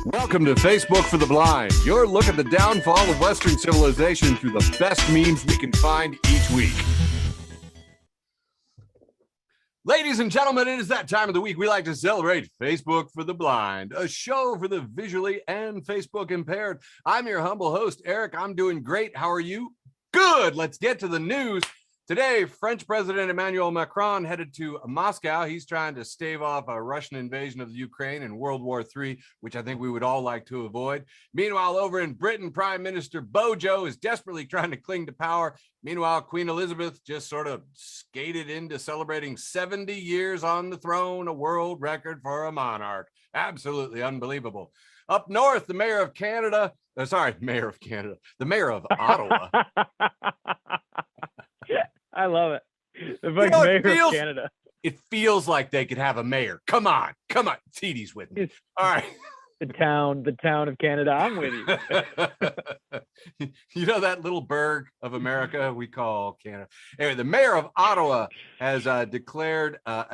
Welcome to Facebook for the Blind, your look at the downfall of Western civilization through the best memes we can find each week. Ladies and gentlemen, it is that time of the week we like to celebrate Facebook for the Blind, a show for the visually and Facebook impaired. I'm your humble host, Eric. I'm doing great. How are you? Good. Let's get to the news. Today, French President Emmanuel Macron headed to Moscow. He's trying to stave off a Russian invasion of the Ukraine in World War III, which I think we would all like to avoid. Meanwhile, over in Britain, Prime Minister Bojo is desperately trying to cling to power. Meanwhile, Queen Elizabeth just sort of skated into celebrating 70 years on the throne, a world record for a monarch. Absolutely unbelievable. Up north, the mayor of Canada, the mayor of Ottawa. I love it. The mayor of Canada. It feels like they could have a mayor. Come on. TD's with me. All right. The town of Canada. I'm with you. You know that little burg of America we call Canada. Anyway, the mayor of Ottawa has declared a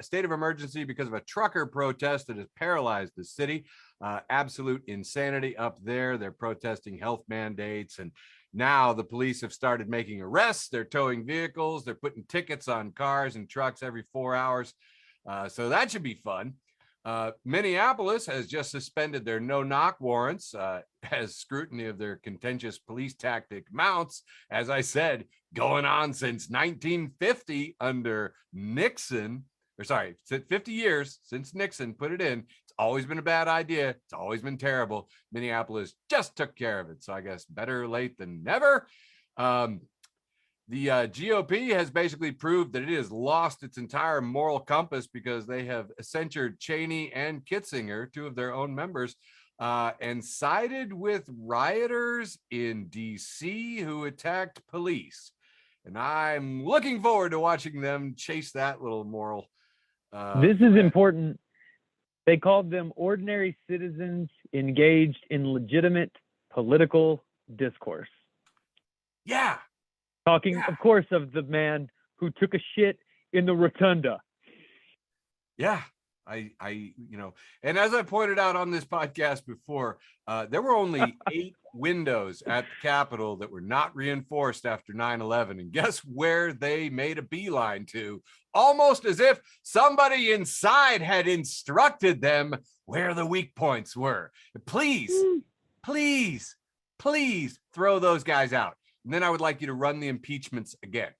state of emergency because of a trucker protest that has paralyzed the city. Absolute insanity up there. They're protesting health mandates, and now the police have started making arrests. They're towing vehicles. They're putting tickets on cars and trucks every 4 hours. So that should be fun. Minneapolis has just suspended their no-knock warrants as scrutiny of their contentious police tactic mounts. As I said, going on since 1950 under Nixon. 50 years since Nixon put it in. It's always been a bad idea. It's always been terrible. Minneapolis just took care of it. So I guess better late than never. The GOP has basically proved that it has lost its entire moral compass because they have censured Cheney and Kitzinger, two of their own members, and sided with rioters in D.C. who attacked police. And I'm looking forward to watching them chase that little moral. This is important. They called them ordinary citizens engaged in legitimate political discourse. Yeah. Talking, of course, of the man who took a shit in the rotunda. Yeah. And as I pointed out on this podcast before, there were only 8 windows at the Capitol that were not reinforced after 9/11. And guess where they made a beeline to? Almost as if somebody inside had instructed them where the weak points were. Please throw those guys out. And then I would like you to run the impeachments again.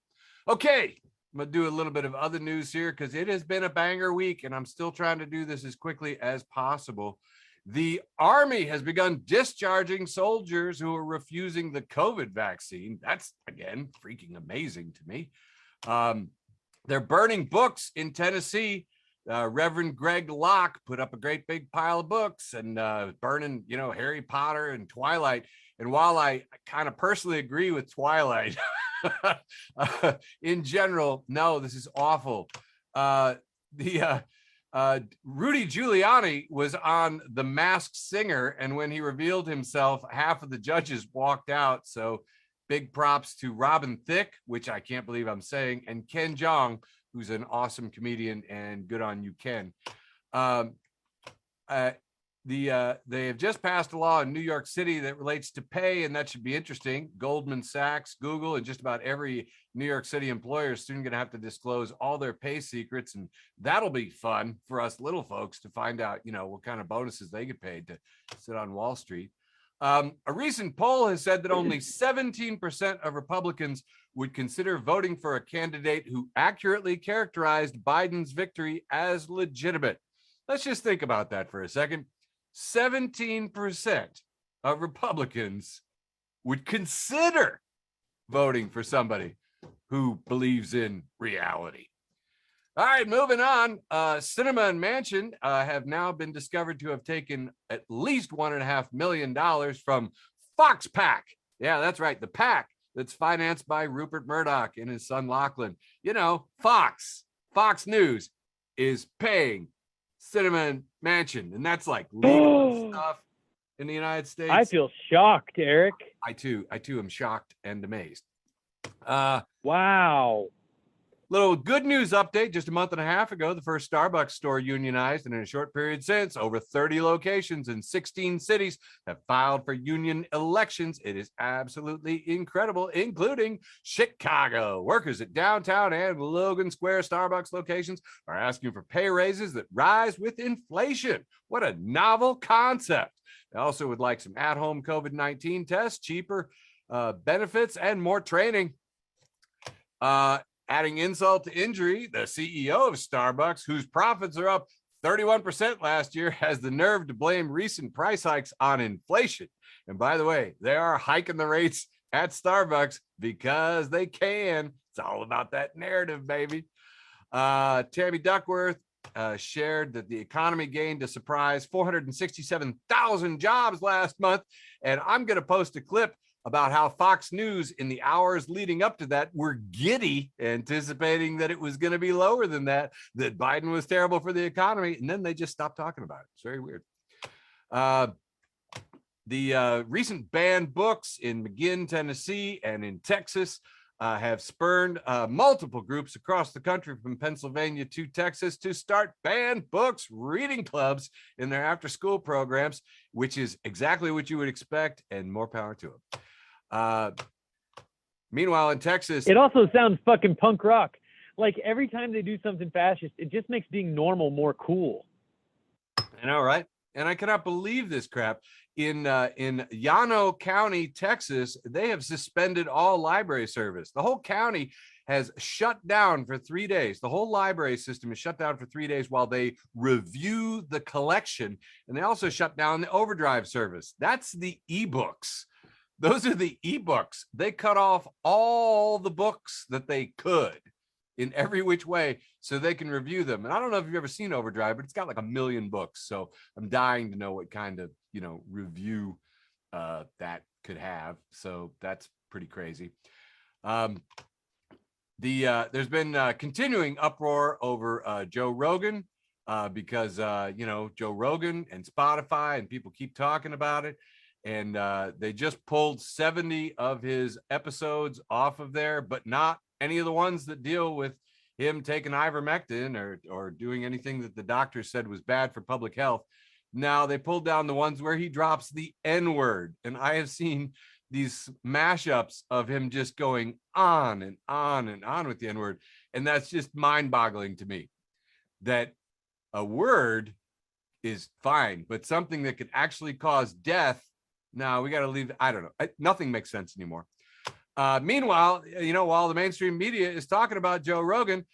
Okay. I'm going to do a little bit of other news here because it has been a banger week and I'm still trying to do this as quickly as possible. The Army has begun discharging soldiers who are refusing the COVID vaccine. That's, again, freaking amazing to me. They're burning books in Tennessee. Reverend Rev Locke put up a great big pile of books and burning, Harry Potter and Twilight. And while I kind of personally agree with Twilight, in general, no, this is awful. Rudy Giuliani was on The Masked Singer, and when he revealed himself, half of the judges walked out. So big props to Robin Thicke, which I can't believe I'm saying, and Ken Jeong, who's an awesome comedian, and good on you, Ken. They have just passed a law in New York City that relates to pay, and that should be interesting. Goldman Sachs, Google, and just about every New York City employer is soon going to have to disclose all their pay secrets, and that'll be fun for us little folks to find out, what kind of bonuses they get paid to sit on Wall Street. A recent poll has said that only 17% of Republicans would consider voting for a candidate who accurately characterized Biden's victory as legitimate. Let's just think about that for a second. 17% of Republicans would consider voting for somebody who believes in reality. All right, moving on. Sinema and Manchin have now been discovered to have taken at least $1.5 million from Fox PAC. Yeah, that's right. The PAC that's financed by Rupert Murdoch and his son Lachlan. Fox News is paying Sinema and Manchin, and that's like legal stuff in the United States. I feel shocked, Eric. I too am shocked and amazed. Wow. Little good news update. Just a month and a half ago, the first Starbucks store unionized, and in a short period since, over 30 locations in 16 cities have filed for union elections. It is absolutely incredible, including Chicago. Workers at downtown and Logan Square Starbucks locations are asking for pay raises that rise with inflation. What a novel concept. They also would like some at-home COVID-19 tests, cheaper benefits, and more training. Adding insult to injury, the CEO of Starbucks, whose profits are up 31% last year, has the nerve to blame recent price hikes on inflation. And by the way, they are hiking the rates at Starbucks because they can. It's all about that narrative, baby. Tammy Duckworth shared that the economy gained a surprise 467,000 jobs last month. And I'm going to post a clip about how Fox News in the hours leading up to that were giddy, anticipating that it was going to be lower than that Biden was terrible for the economy. And then they just stopped talking about it. It's very weird. The recent banned books in McGinn, Tennessee, and in Texas have spurred multiple groups across the country from Pennsylvania to Texas to start banned books reading clubs in their after-school programs, which is exactly what you would expect, and more power to them. Meanwhile, in Texas, it also sounds fucking punk rock. Like every time they do something fascist, it just makes being normal more cool. I know, right? And I cannot believe this crap. In Llano County, Texas, they have suspended all library service. The whole county has shut down for 3 days. The whole library system is shut down for 3 days while they review the collection. And they also shut down the overdrive service. That's the ebooks. Those are the ebooks. They cut off all the books that they could in every which way so they can review them. And I don't know if you've ever seen Overdrive, but it's got like 1 million books. So I'm dying to know what kind of, review that could have. So that's pretty crazy. There's been continuing uproar over Joe Rogan because, Joe Rogan and Spotify and people keep talking about it. And they just pulled 70 of his episodes off of there, but not any of the ones that deal with him taking ivermectin or doing anything that the doctor said was bad for public health. Now they pulled down the ones where he drops the N-word. And I have seen these mashups of him just going on and on and on with the N-word. And that's just mind-boggling to me that a word is fine, but something that could actually cause death, no, we got to leave. I don't know. Nothing makes sense anymore. Meanwhile, while the mainstream media is talking about Joe Rogan,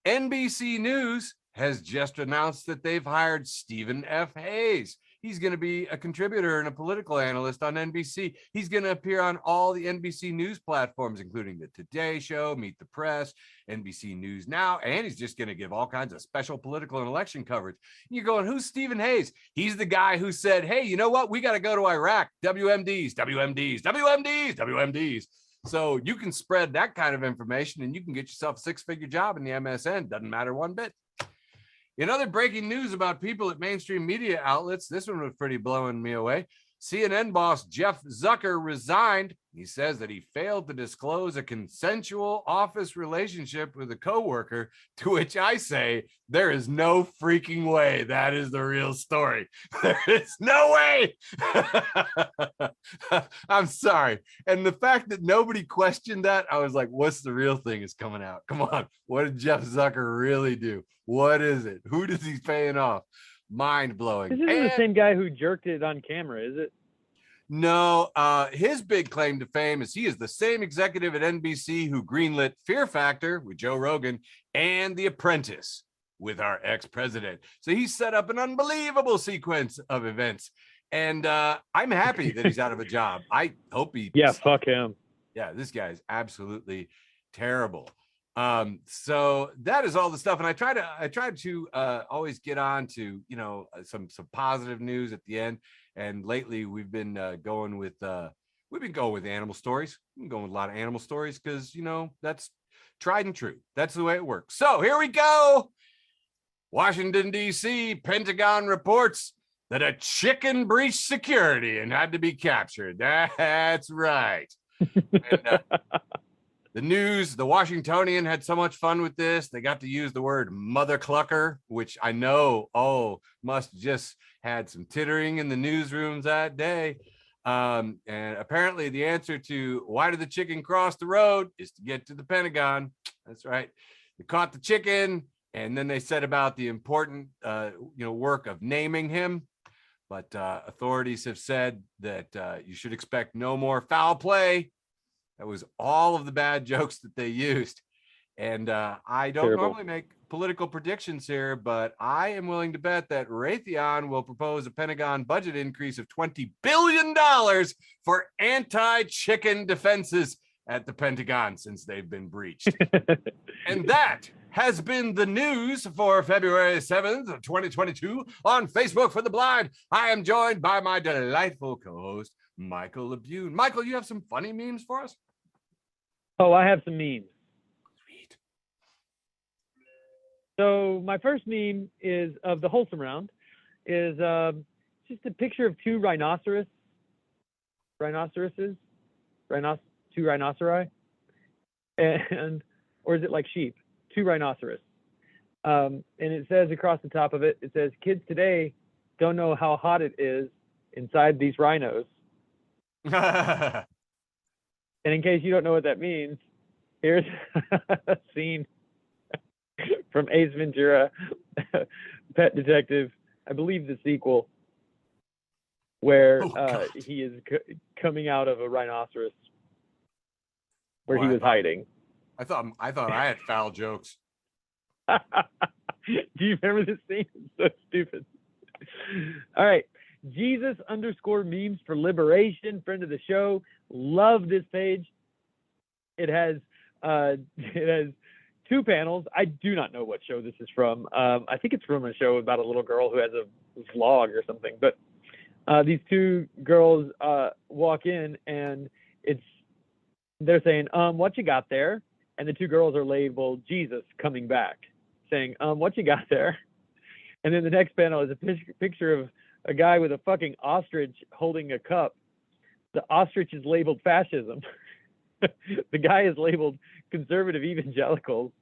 NBC News has just announced that they've hired Stephen F. Hayes. He's going to be a contributor and a political analyst on NBC. He's going to appear on all the NBC News platforms, including the Today Show, Meet the Press, NBC News Now, and he's just going to give all kinds of special political and election coverage. And you're going, who's Stephen Hayes? He's the guy who said, hey, you know what? We got to go to Iraq. WMDs, WMDs, WMDs, WMDs. So you can spread that kind of information and you can get yourself a 6-figure job in the MSN. Doesn't matter one bit. In other breaking news about people at mainstream media outlets, this one was pretty blowing me away. CNN boss Jeff Zucker resigned. He says that he failed to disclose a consensual office relationship with a coworker, to which I say, there is no freaking way that is the real story. There is no way. I'm sorry. And the fact that nobody questioned that, I was like, what's the real thing is coming out? Come on. What did Jeff Zucker really do? What is it? Who does he paying off? Mind blowing. This isn't the same guy who jerked it on camera, is it? No, his big claim to fame is he is the same executive at NBC who greenlit Fear Factor with Joe Rogan and The Apprentice with our ex-president. So he set up an unbelievable sequence of events. And I'm happy that he's out of a job. I hope he... Yeah, fuck him. Yeah, this guy is absolutely terrible. So that is all the stuff. And I try to always get on to, some positive news at the end. And lately we've been going with animal stories. We've been going with a lot of animal stories because, that's tried and true. That's the way it works. So here we go. Washington, D.C., Pentagon reports that a chicken breached security and had to be captured. That's right. And, the news, the Washingtonian had so much fun with this. They got to use the word mother clucker, which I know, must just had some tittering in the newsrooms that day. And apparently the answer to why did the chicken cross the road is to get to the Pentagon. That's right. They caught the chicken, and then they said about the important, work of naming him. But authorities have said that you should expect no more foul play. That was all of the bad jokes that they used. And I don't normally make political predictions here, but I am willing to bet that Raytheon will propose a Pentagon budget increase of $20 billion for anti-chicken defenses at the Pentagon since they've been breached. And that has been the news for February 7th of 2022 on Facebook for the Blind. I am joined by my delightful co-host, Michael Labune. Michael, you have some funny memes for us? Oh, I have some memes. Sweet. So my first meme is of the wholesome round, is just a picture of two rhinoceroses, two rhinoceri, and or is it like sheep? Two rhinoceros. And it says across the top of it, it says, kids today don't know how hot it is inside these rhinos. And in case you don't know what that means, here's a scene from Ace Ventura, Pet Detective, I believe the sequel, where he is coming out of a rhinoceros where he was hiding. I thought I had foul jokes. Do you remember this scene? It's so stupid. All right. Jesus_memes for liberation, friend of the show. Love this page. It has two panels. I do not know what show this is from. I think it's from a show about a little girl who has a vlog or something. But these two girls walk in, and they're saying, what you got there? And the two girls are labeled Jesus coming back, saying, what you got there? And then the next panel is a picture of a guy with a fucking ostrich holding a cup. The ostrich is labeled fascism. The guy is labeled conservative evangelicals.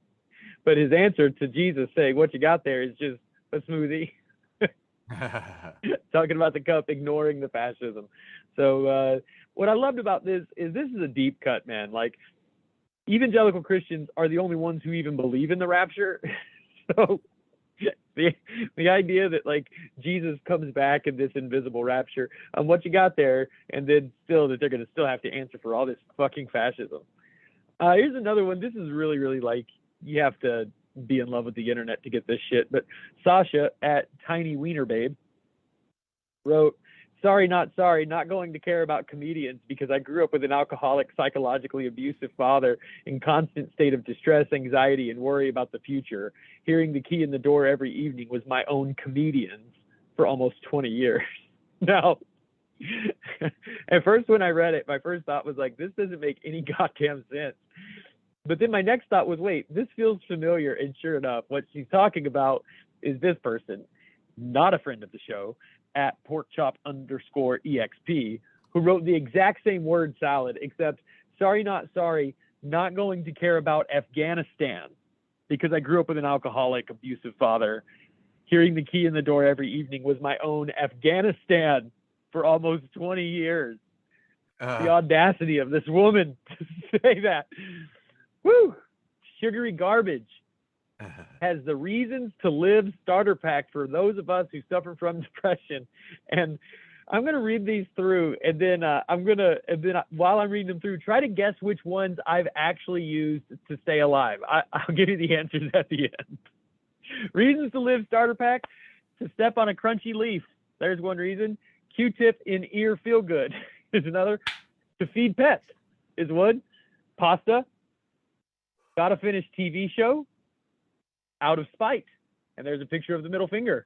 But his answer to Jesus saying, what you got there is just a smoothie. Talking about the cup, ignoring the fascism. So what I loved about this is a deep cut, man. Like, evangelical Christians are the only ones who even believe in the rapture. So the idea that like Jesus comes back in this invisible rapture, what you got there, and then still that they're going to still have to answer for all this fucking fascism. Here's another one. This is really, really like, you have to be in love with the internet to get this shit. But Sasha at Tiny Wiener Babe wrote, sorry, not going to care about comedians because I grew up with an alcoholic, psychologically abusive father in constant state of distress, anxiety, and worry about the future. Hearing the key in the door every evening was my own comedians for almost 20 years. Now, at first when I read it, my first thought was like, this doesn't make any goddamn sense. But then my next thought was, wait, this feels familiar. And sure enough, what she's talking about is this person, not a friend of the show, at porkchop_exp, who wrote the exact same word salad, except sorry, not going to care about Afghanistan because I grew up with an alcoholic, abusive father. Hearing the key in the door every evening was my own Afghanistan for almost 20 years. The audacity of this woman to say that. Woo! Sugary garbage. Has the Reasons to Live starter pack for those of us who suffer from depression. And I'm going to read these through, and then while I'm reading them through, try to guess which ones I've actually used to stay alive. I'll give you the answers at the end. Reasons to Live starter pack: to step on a crunchy leaf. There's one reason. Q-tip in ear feel good is another. To feed pets is one. Pasta. Gotta finish TV show. Out of spite. And there's a picture of the middle finger.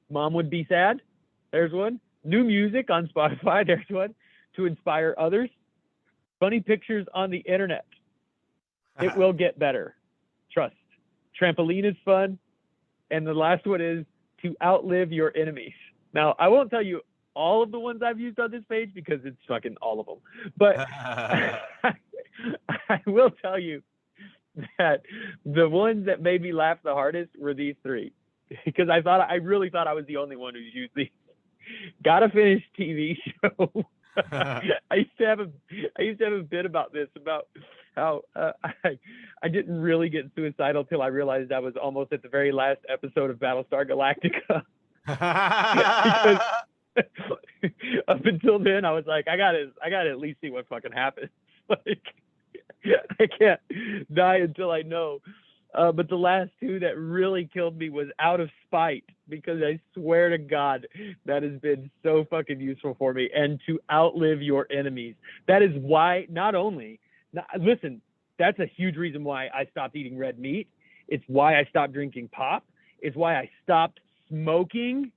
Mom would be sad. There's one. New music on Spotify. There's one. To inspire others. Funny pictures on the internet. It will get better. Trust. Trampoline is fun. And the last one is to outlive your enemies. Now, I won't tell you all of the ones I've used on this page because it's fucking all of them. But I will tell you that the ones that made me laugh the hardest were these three, because I really thought I was the only one who's used these. Gotta finish TV show. I used to have a bit about this, about how I didn't really get suicidal till I realized I was almost at the very last episode of Battlestar Galactica. Because up until then I was like, I gotta at least see what fucking happens. Like, I can't die until I know. But the last two that really killed me was out of spite, because I swear to God, that has been so fucking useful for me. And to outlive your enemies. That is why, listen, that's a huge reason why I stopped eating red meat. It's why I stopped drinking pop. It's why I stopped smoking.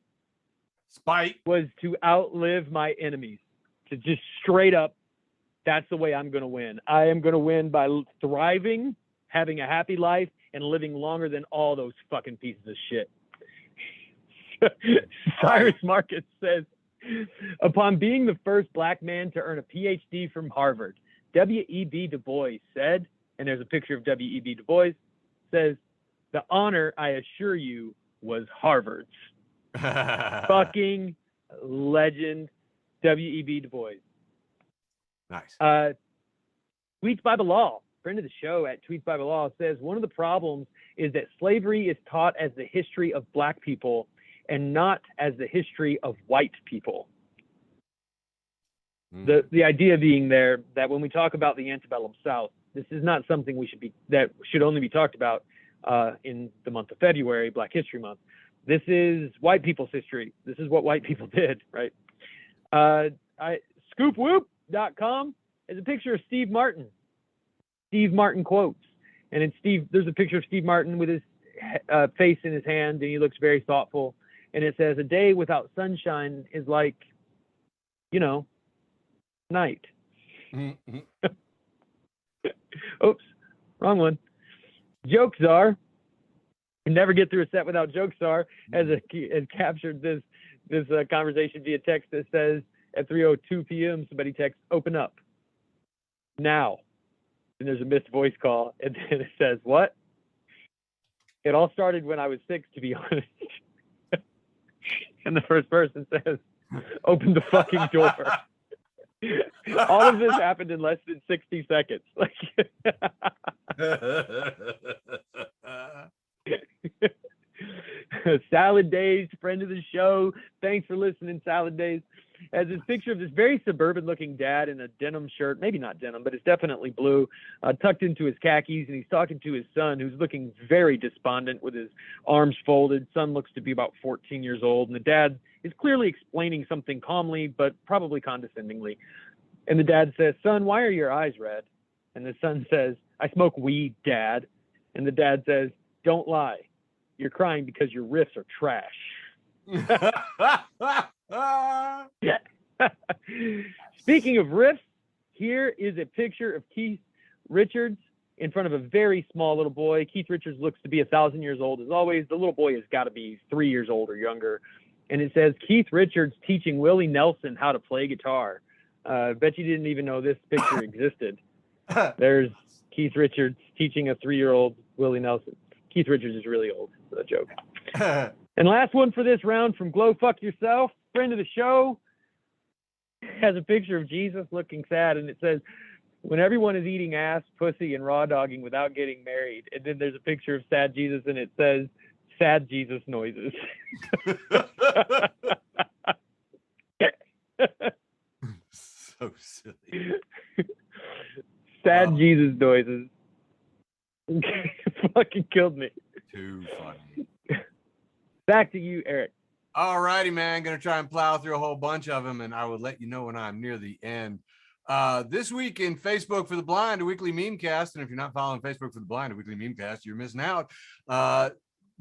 Spite was to outlive my enemies. To just straight up, that's the way I'm going to win. I am going to win by thriving, having a happy life, and living longer than all those fucking pieces of shit. Cyrus Marcus says, upon being the first black man to earn a PhD from Harvard, W.E.B. Du Bois said, and there's a picture of W.E.B. Du Bois, says, the honor, I assure you, was Harvard's. Fucking legend, W.E.B. Du Bois. Nice. Tweets Bible Law, friend of the show at Tweets Bible Law, says one of the problems is that slavery is taught as the history of black people and not as the history of white people. The idea being there that when we talk about the antebellum South, this is not something that should only be talked about in the month of February, Black History Month. This is white people's history. This is what white people did, right? Scoopwhoop.com is a picture of Steve Martin. Steve Martin quotes. And there's a picture of Steve Martin with his face in his hand, and he looks very thoughtful. And it says, a day without sunshine is like, night. Oops, wrong one. Jokes are, never get through a set without jokes are, has captured this conversation via text that says at 3:02 p.m. somebody texts, open up now, and there's a missed voice call, and then it says, what? It all started when I was 6, to be honest. And the first person says, open the fucking door. All of this happened in less than 60 seconds. Salad Days, friend of the show. Thanks for listening, Salad Days. Has this picture of this very suburban looking dad in a denim shirt, maybe not denim, but it's definitely blue, tucked into his khakis, and he's talking to his son, who's looking very despondent with his arms folded. Son looks to be about 14 years old, and the dad is clearly explaining something calmly, but probably condescendingly. And the dad says, son, why are your eyes red? And the son says, I smoke weed, Dad. And the dad says, don't lie. You're crying because your riffs are trash. Speaking of riffs, here is a picture of Keith Richards in front of a very small little boy. Keith Richards looks to be 1,000 years old as always. The little boy has got to be 3 years old or younger. And it says, Keith Richards teaching Willie Nelson how to play guitar. Bet you didn't even know this picture existed. There's Keith Richards teaching a 3-year-old Willie Nelson. Keith Richards is really old. That's a joke. And last one for this round from Glow Fuck Yourself, friend of the show, has a picture of Jesus looking sad, and it says, when everyone is eating ass, pussy, and raw dogging without getting married. And then there's a picture of sad Jesus, and it says, sad Jesus noises. So silly. Sad Jesus noises. Fucking killed me. Too funny. Back to you, Eric. All righty, man. Gonna try and plow through a whole bunch of them, and I will let you know when I'm near the end. This week in Facebook for the Blind, a weekly memecast, and if you're not following Facebook for the Blind, a weekly memecast, you're missing out.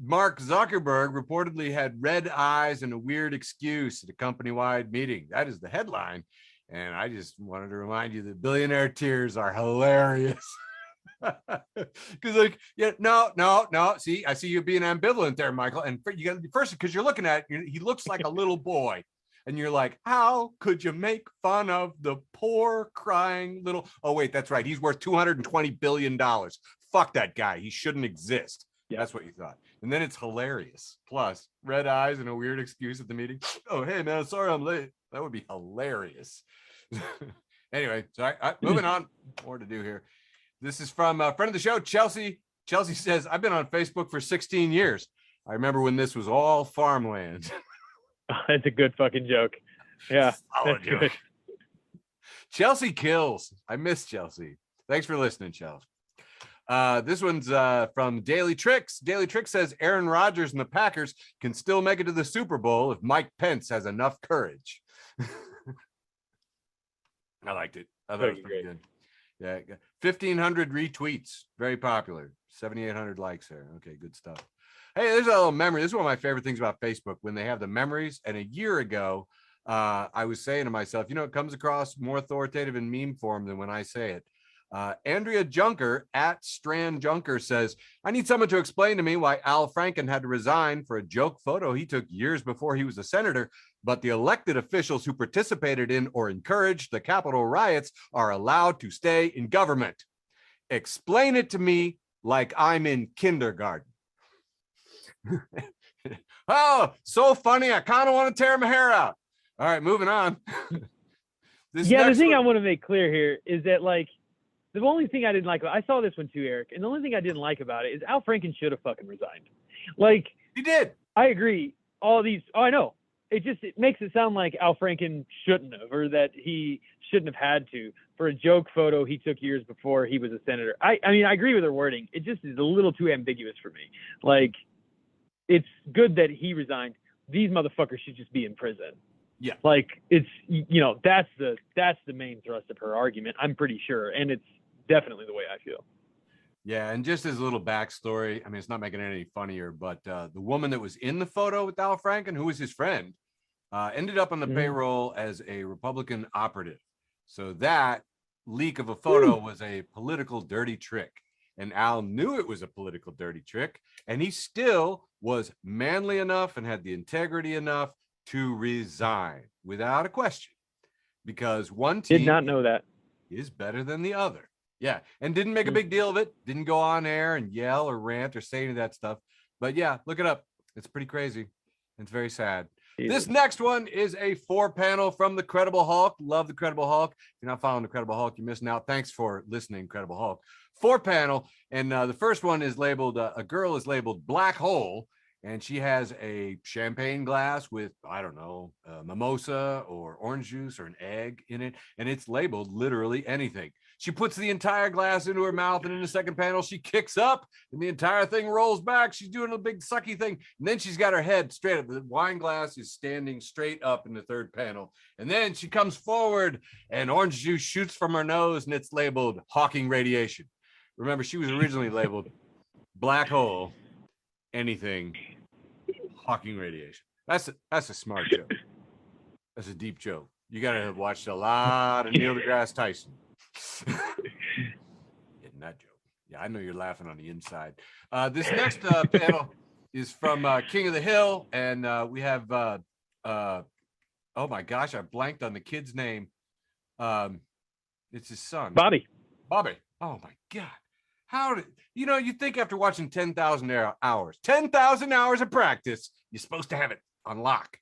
Mark Zuckerberg reportedly had red eyes and a weird excuse at a company-wide meeting. That is the headline. And I just wanted to remind you that billionaire tears are hilarious. Because no. See, I see you being ambivalent there, Michael. And first, because you're looking at it, he looks like a little boy. And you're like, how could you make fun of the poor crying little, oh wait, that's right, he's worth $220 billion. Fuck that guy, he shouldn't exist. Yeah. That's what you thought. And then it's hilarious. Plus red eyes and a weird excuse at the meeting. Oh, hey man, sorry I'm late. That would be hilarious. Anyway, sorry, moving on. More to do here. This is from a friend of the show, Chelsea. Chelsea says, I've been on Facebook for 16 years. I remember when this was all farmland. That's a good fucking joke. Yeah, that's good. Chelsea kills. I miss Chelsea. Thanks for listening, Chelsea. This one's from Daily Tricks. Daily Tricks says Aaron Rodgers and the Packers can still make it to the Super Bowl if Mike Pence has enough courage. I liked it. I thought it was pretty good. Yeah, 1,500 retweets. Very popular. 7,800 likes there. Okay, good stuff. Hey, there's a little memory. This is one of my favorite things about Facebook, when they have the memories. And a year ago, I was saying to myself, you know, it comes across more authoritative in meme form than when I say it. Andrea Junker at Strand Junker says, I need someone to explain to me why Al Franken had to resign for a joke photo he took years before he was a senator, but the elected officials who participated in or encouraged the Capitol riots are allowed to stay in government. Explain it to me like I'm in kindergarten. Oh, so funny. I kind of want to tear my hair out. All right, moving on. The thing I want to make clear here is that, like, the only thing I didn't like, I saw this one too, Eric, and the only thing I didn't like about it is Al Franken should have fucking resigned. Like, he did. I agree. I know. It makes it sound like Al Franken shouldn't have, or that he shouldn't have had to, for a joke photo he took years before he was a senator. I mean, I agree with her wording. It just is a little too ambiguous for me. Like, it's good that he resigned. These motherfuckers should just be in prison. Yeah. Like, it's, you know, that's the main thrust of her argument, I'm pretty sure. And it's definitely the way I feel. Yeah. And just as a little backstory, I mean, it's not making it any funnier, but the woman that was in the photo with Al Franken, who was his friend, ended up on the payroll as a Republican operative. So that leak of a photo was a political dirty trick. And Al knew it was a political dirty trick, and he still was manly enough and had the integrity enough to resign without a question, because one team did not know that is better than the other. Yeah. And didn't make a big deal of it. Didn't go on air and yell or rant or say any of that stuff. But yeah, look it up. It's pretty crazy. It's very sad. This next one is a 4-panel from the Credible Hulk. Love the Credible Hulk. If you're not following the Credible Hulk, you're missing out. Thanks for listening, Credible Hulk. 4-panel. And the first one is labeled, a girl is labeled Black Hole. And she has a champagne glass with, I don't know, mimosa or orange juice or an egg in it. And it's labeled literally anything. She puts the entire glass into her mouth, and in the second panel, she kicks up and the entire thing rolls back. She's doing a big sucky thing. And then she's got her head straight up. The wine glass is standing straight up in the third panel. And then she comes forward and orange juice shoots from her nose, and it's labeled Hawking Radiation. Remember, she was originally labeled Black Hole, anything, Hawking Radiation. That's a smart joke. That's a deep joke. You got to have watched a lot of Neil deGrasse Tyson. Getting that joke. Yeah, I know you're laughing on the inside. This next panel is from King of the Hill, and we have oh my gosh, I blanked on the kid's name. It's his son, Bobby. Oh my God. How did you think after watching 10,000 hours, 10,000 hours of practice, you're supposed to have it on lock.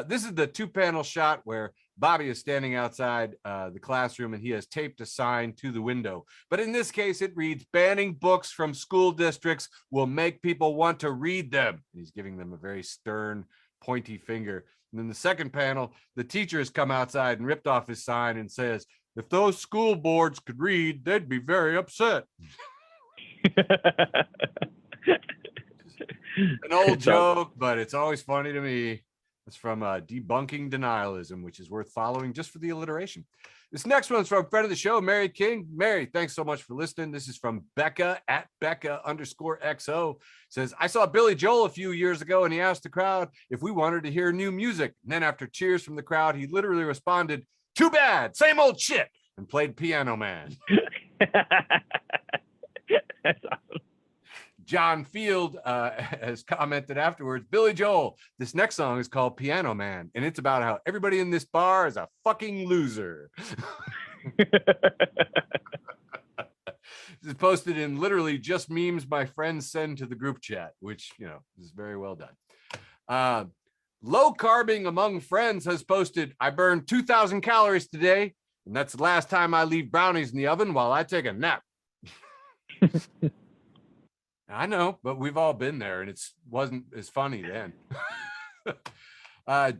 This is the 2-panel shot where Bobby is standing outside the classroom, and he has taped a sign to the window. But in this case, it reads, banning books from school districts will make people want to read them. And he's giving them a very stern, pointy finger. And in the second panel, the teacher has come outside and ripped off his sign and says, if those school boards could read, they'd be very upset. An old joke, but it's always funny to me. It's from Debunking Denialism, which is worth following just for the alliteration. This next one's from friend of the show, Mary King. Mary, thanks so much for listening. This is from Becca at Becca_XO. Says, I saw Billy Joel a few years ago, and he asked the crowd if we wanted to hear new music. And then after cheers from the crowd, he literally responded, too bad, same old shit, and played Piano Man. That's awesome. John Field has commented afterwards, Billy Joel, this next song is called Piano Man, and it's about how everybody in this bar is a fucking loser. This is posted in literally just memes my friends send to the group chat, which, you know, is very well done. Low Carbing Among Friends has posted, I burned 2,000 calories today, and that's the last time I leave brownies in the oven while I take a nap. I know, but we've all been there, and it wasn't as funny then.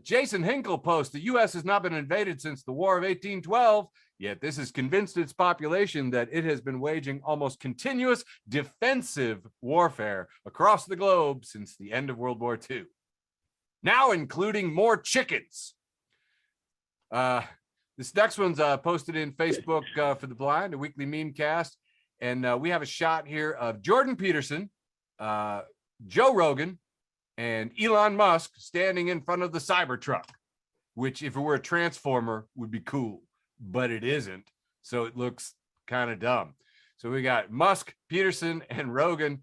Jason Hinkle posts, the U.S. has not been invaded since the War of 1812, yet this has convinced its population that it has been waging almost continuous defensive warfare across the globe since the end of World War II. Now including more chickens. This next one's posted in Facebook for the Blind, a weekly meme cast. And we have a shot here of Jordan Peterson, Joe Rogan, and Elon Musk standing in front of the Cybertruck, which if it were a transformer would be cool, but it isn't. So it looks kind of dumb. So we got Musk, Peterson, and Rogan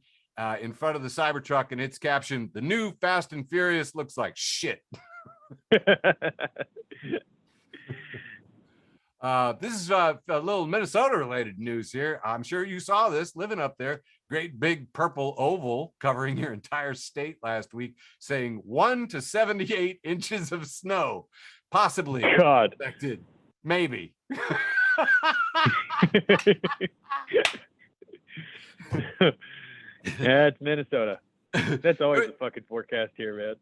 in front of the Cybertruck, and it's captioned, the new Fast and Furious looks like shit. This is a little Minnesota related news here. I'm sure you saw this living up there. Great big purple oval covering your entire state last week saying 1 to 78 inches of snow, possibly expected, maybe. Yeah, it's Minnesota. That's always a fucking forecast here, man.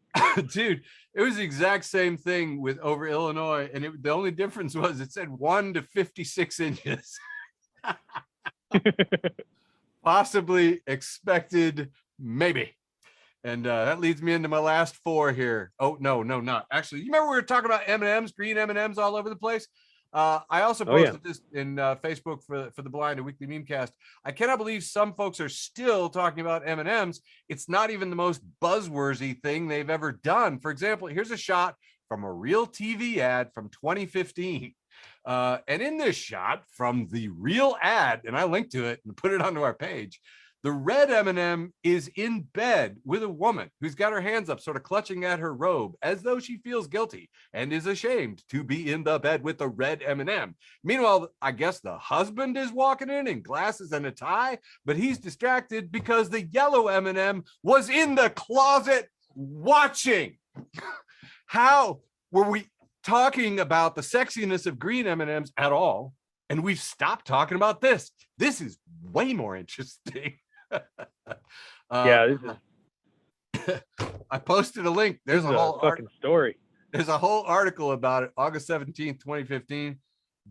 Dude, it was the exact same thing with over Illinois, and the only difference was it said 1 to 56 inches. Possibly expected, maybe. And that leads me into my last four here. Oh, no, not. Actually, you remember we were talking about M&Ms, green M&Ms all over the place? I also posted this in Facebook for the Blind, a weekly meme cast. I cannot believe some folks are still talking about M&Ms. It's not even the most buzzworthy thing they've ever done. For example, here's a shot from a real TV ad from 2015. And in this shot from the real ad, and I linked to it and put it onto our page, the red M&M is in bed with a woman who's got her hands up, sort of clutching at her robe as though she feels guilty and is ashamed to be in the bed with the red M&M. Meanwhile, I guess the husband is walking in glasses and a tie, but he's distracted because the yellow M&M was in the closet watching. How were we talking about the sexiness of green M&Ms at all? And we've stopped talking about this. This is way more interesting. This is I posted a link. There's a whole fucking story. There's a whole article about it. August 17th, 2015,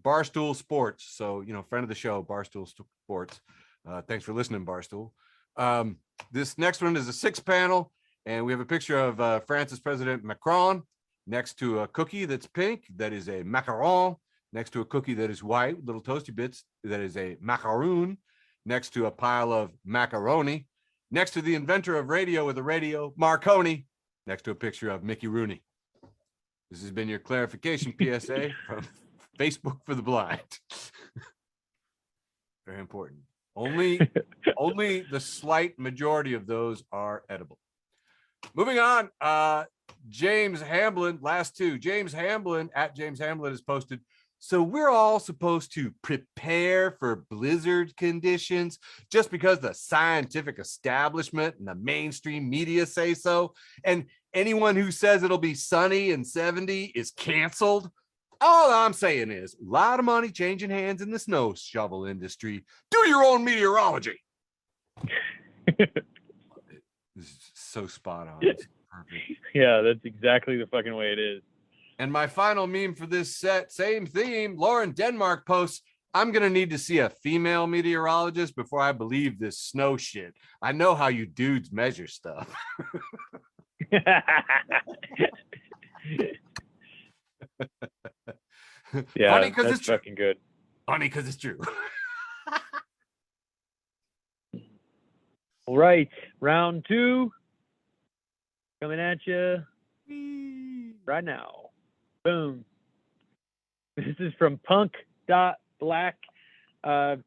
Barstool Sports. So, you know, friend of the show, Barstool Sports. Thanks for listening, Barstool. This next one is a 6-panel, and we have a picture of France's President Macron next to a cookie that's pink. That is a macaron. Next to a cookie that is white, little toasty bits. That is a macaroon. Next to a pile of macaroni, next to the inventor of radio with a radio, Marconi, next to a picture of Mickey Rooney. This has been your clarification PSA from Facebook for the Blind. Very important. Only the slight majority of those are edible. Moving on, James Hamblin, last two. James Hamblin, at James Hamblin, has posted, so we're all supposed to prepare for blizzard conditions just because the scientific establishment and the mainstream media say so, and anyone who says it'll be sunny and 70 is canceled. All I'm saying is a lot of money changing hands in the snow shovel industry. Do your own meteorology. This is so spot on. It's perfect. Yeah, that's exactly the fucking way it is. And my final meme for this set, same theme, Lauren Denmark posts, I'm going to need to see a female meteorologist before I believe this snow shit. I know how you dudes measure stuff. Yeah, funny because that's it's true. fucking good. Funny because it's true. All right, round two coming at you right now. Boom. This is from punk.black,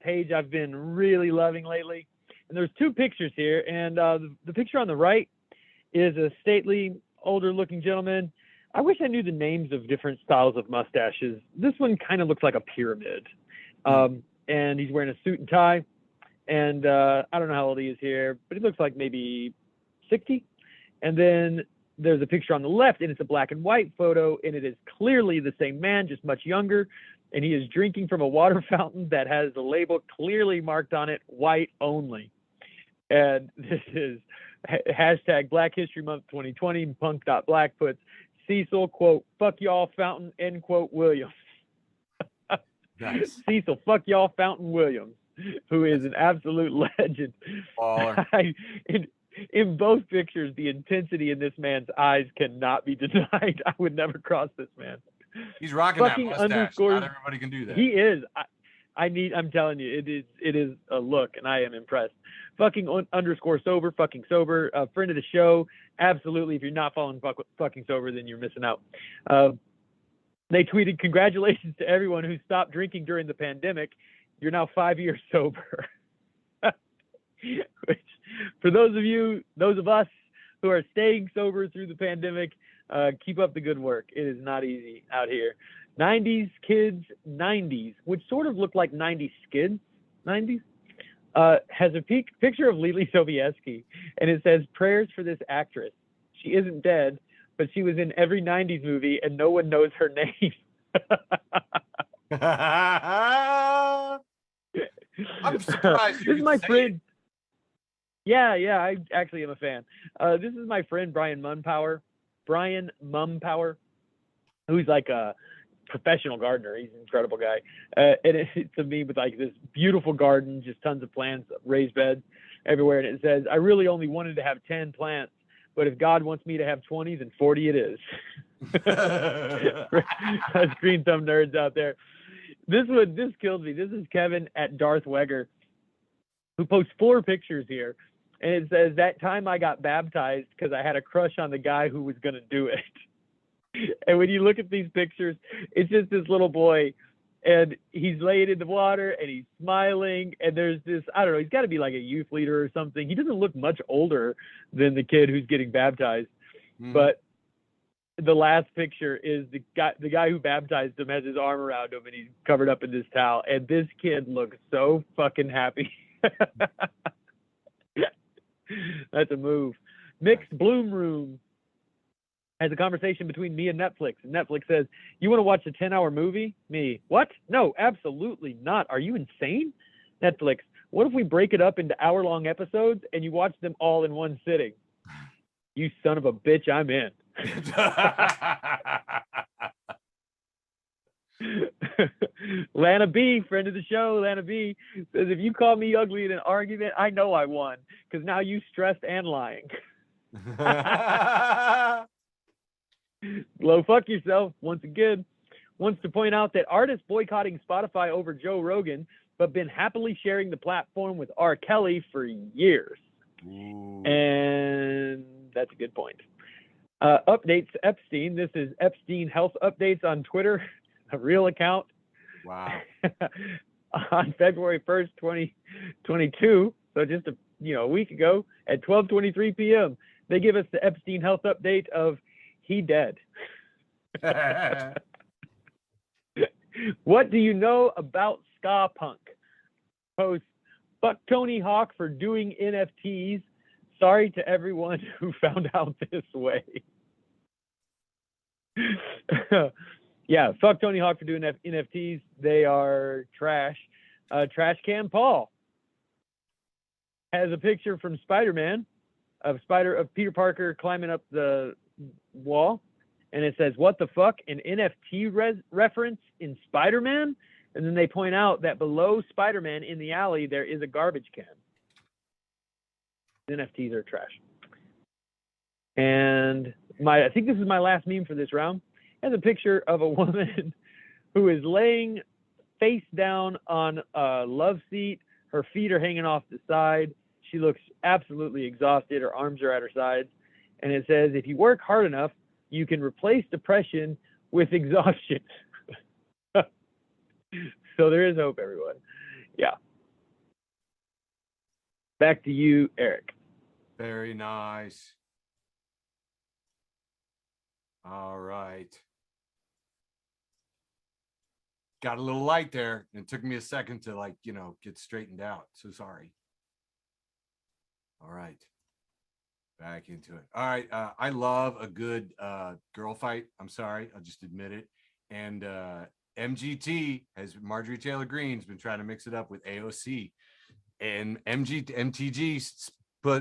page I've been really loving lately. And there's two pictures here, and the picture on the right is a stately, older-looking gentleman. I wish I knew the names of different styles of mustaches. This one kind of looks like a pyramid, and he's wearing a suit and tie. And I don't know how old he is here, but he looks like maybe 60. And then there's a picture on the left, and it's a black and white photo, and it is clearly the same man, just much younger. And he is drinking from a water fountain that has the label clearly marked on it, white only. And this is hashtag Black History Month 2020. Punk.black puts Cecil, quote, fuck y'all fountain, end quote, Williams. Nice. Cecil, fuck y'all fountain Williams, who is an absolute legend. In both pictures, the intensity in this man's eyes cannot be denied. I would never cross this man. He's rocking Fucking that mustache. underscores, Not everybody can do that. He is. I'm telling you, it is a look, and I am impressed. Fucking underscore sober, fucking sober, a friend of the show. Absolutely. If you're not following fucking sober, then you're missing out. They tweeted, congratulations to everyone who stopped drinking during the pandemic. You're now 5 years sober. Which, for those of us who are staying sober through the pandemic, keep up the good work. It is not easy out here. 90s kids, 90s, which sort of look like 90s skids, 90s, has a picture of Lily Sobieski, and it says, prayers for this actress. She isn't dead, but she was in every 90s movie, and no one knows her name. I'm surprised you This is my friend. it. Yeah, I actually am a fan. This is my friend Brian Mumpower, who's like a professional gardener. He's an incredible guy. And it's a meme with like this beautiful garden, just tons of plants, raised beds everywhere. And it says, I really only wanted to have 10 plants, but if God wants me to have 20, then 40 it is. Us green thumb nerds out there. This kills me. This is Kevin at Darth Wegger, who posts 4 pictures here. And it says, that time I got baptized because I had a crush on the guy who was going to do it. And when you look at these pictures, it's just this little boy, and he's laying in the water, and he's smiling, and there's this, I don't know, he's got to be like a youth leader or something. He doesn't look much older than the kid who's getting baptized. But the last picture is the guy who baptized him has his arm around him, and he's covered up in this towel. And this kid looks so fucking happy. That's a move. Mixed Bloom Room has a conversation between me and Netflix. And Netflix says, you want to watch a 10-hour movie? Me, what? No, absolutely not. Are you insane? Netflix, what if we break it up into hour-long episodes and you watch them all in one sitting? You son of a bitch, I'm in. Lana B, friend of the show, Lana B says, if you call me ugly in an argument, I know I won, because now you stressed and lying. Glow fuck yourself once again wants to point out that artists boycotting Spotify over Joe Rogan, but been happily sharing the platform with R. Kelly for years. Ooh. And that's a good point. Updates Epstein. This is Epstein Health Updates on Twitter, a real account. Wow. On February 1st, 2022, so just a week ago at 12:23 p.m., they give us the Epstein Health Update of he dead. What do you know about ska punk? Post, fuck Tony Hawk for doing NFTs. Sorry to everyone who found out this way. Yeah, fuck Tony Hawk for doing NFTs. They are trash. Trash Can Paul has a picture from Spider-Man of Peter Parker climbing up the wall, and it says, what the fuck, an NFT reference in Spider-Man? And then they point out that below Spider-Man in the alley there is a garbage can. NFTs are trash. And I think this is my last meme for this round. It has a picture of a woman who is laying face down on a love seat. Her feet are hanging off the side. She looks absolutely exhausted. Her arms are at her sides. And it says, if you work hard enough, you can replace depression with exhaustion. So there is hope, everyone. Yeah. Back to you, Eric. Very nice. All right. Got a little light there. And it took me a second to get straightened out. So sorry. All right. Back into it. All right. I love a good girl fight. I'm sorry. I'll just admit it. And MGT Marjorie Taylor Greene's been trying to mix it up with AOC. And MTG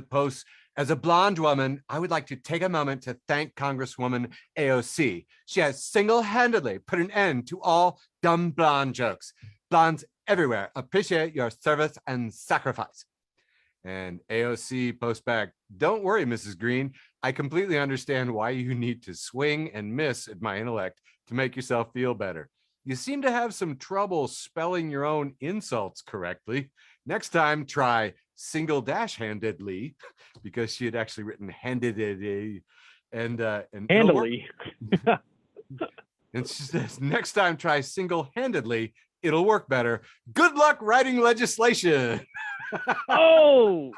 posts, as a blonde woman, I would like to take a moment to thank Congresswoman AOC. She has single-handedly put an end to all dumb blonde jokes. Blondes everywhere appreciate your service and sacrifice. And AOC posts back, don't worry, Mrs. Green. I completely understand why you need to swing and miss at my intellect to make yourself feel better. You seem to have some trouble spelling your own insults correctly. Next time, try single-handedly, because she had actually written handedly, and Handily. And she says, next time, try single-handedly. It'll work better. Good luck writing legislation. Oh,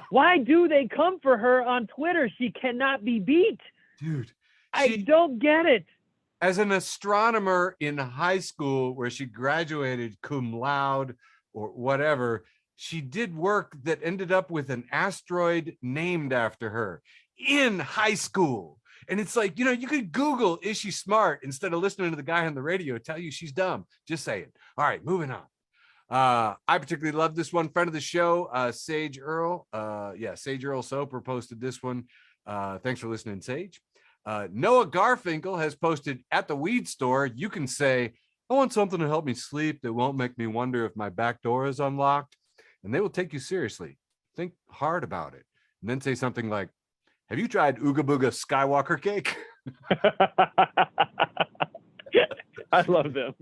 why do they come for her on Twitter? She cannot be beat. Dude, I don't get it. As an astronomer in high school, where she graduated cum laude or whatever, she did work that ended up with an asteroid named after her in high school. And it's like, you could Google, is she smart, instead of listening to the guy on the radio tell you she's dumb. Just saying. All right, moving on. I particularly love this one. Friend of the show, Sage Earl. Sage Earl Soper posted this one. Thanks for listening, Sage. Noah Garfinkel has posted, at the weed store, you can say, I want something to help me sleep that won't make me wonder if my back door is unlocked. And they will take you seriously. Think hard about it. And then say something like, have you tried Ooga Booga Skywalker cake? I love them.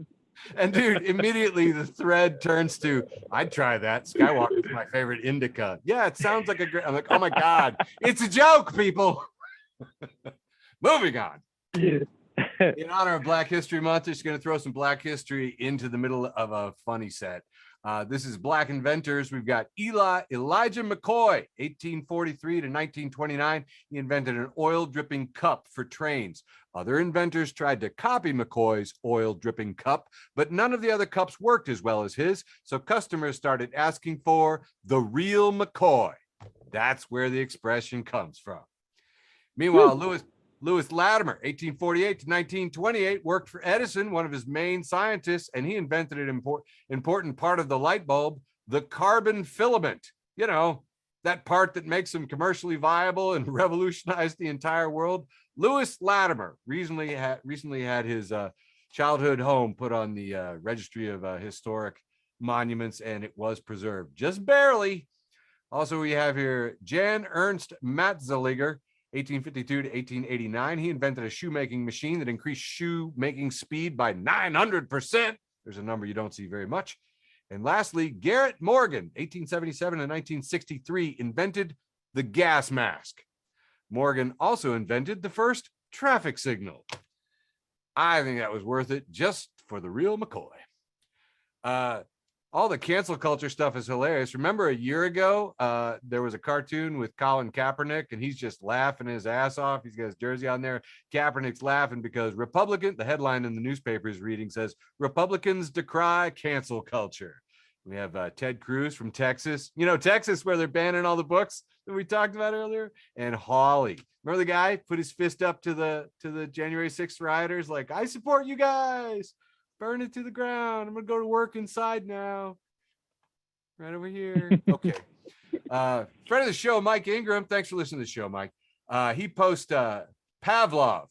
And dude, immediately the thread turns to, I'd try that. Skywalker's my favorite indica. Yeah, it sounds like a great, I'm like, oh my God, it's a joke, people. Moving on. In honor of Black History Month, just going to throw some Black history into the middle of a funny set. This is Black inventors. We've got Elijah McCoy, 1843 to 1929. He invented an oil dripping cup for trains. Other inventors tried to copy McCoy's oil dripping cup, but none of the other cups worked as well as his. So customers started asking for the real McCoy. That's where the expression comes from. Meanwhile, Lewis Latimer, 1848 to 1928, worked for Edison, one of his main scientists, and he invented an important part of the light bulb, the carbon filament. That part that makes them commercially viable and revolutionized the entire world. Lewis Latimer recently had his childhood home put on the Registry of Historic Monuments, and it was preserved, just barely. Also, we have here Jan Ernst Matzeliger, 1852 to 1889. He invented a shoemaking machine that increased shoemaking speed by 900%. There's a number you don't see very much. And lastly, Garrett Morgan, 1877 to 1963, invented the gas mask. Morgan also invented the first traffic signal. I think that was worth it just for the real McCoy. All the cancel culture stuff is hilarious. Remember a year ago, there was a cartoon with Colin Kaepernick, and he's just laughing his ass off. He's got his jersey on there. Kaepernick's laughing because the headline in the newspaper is reading says, Republicans decry cancel culture. We have Ted Cruz from Texas. Texas, where they're banning all the books that we talked about earlier. And Hawley. Remember the guy put his fist up to the January 6th rioters, like, I support you guys. Burn it to the ground. I'm going to go to work inside now. Right over here. Okay. Friend of the show, Mike Ingram. Thanks for listening to the show, Mike. He posts Pavlov.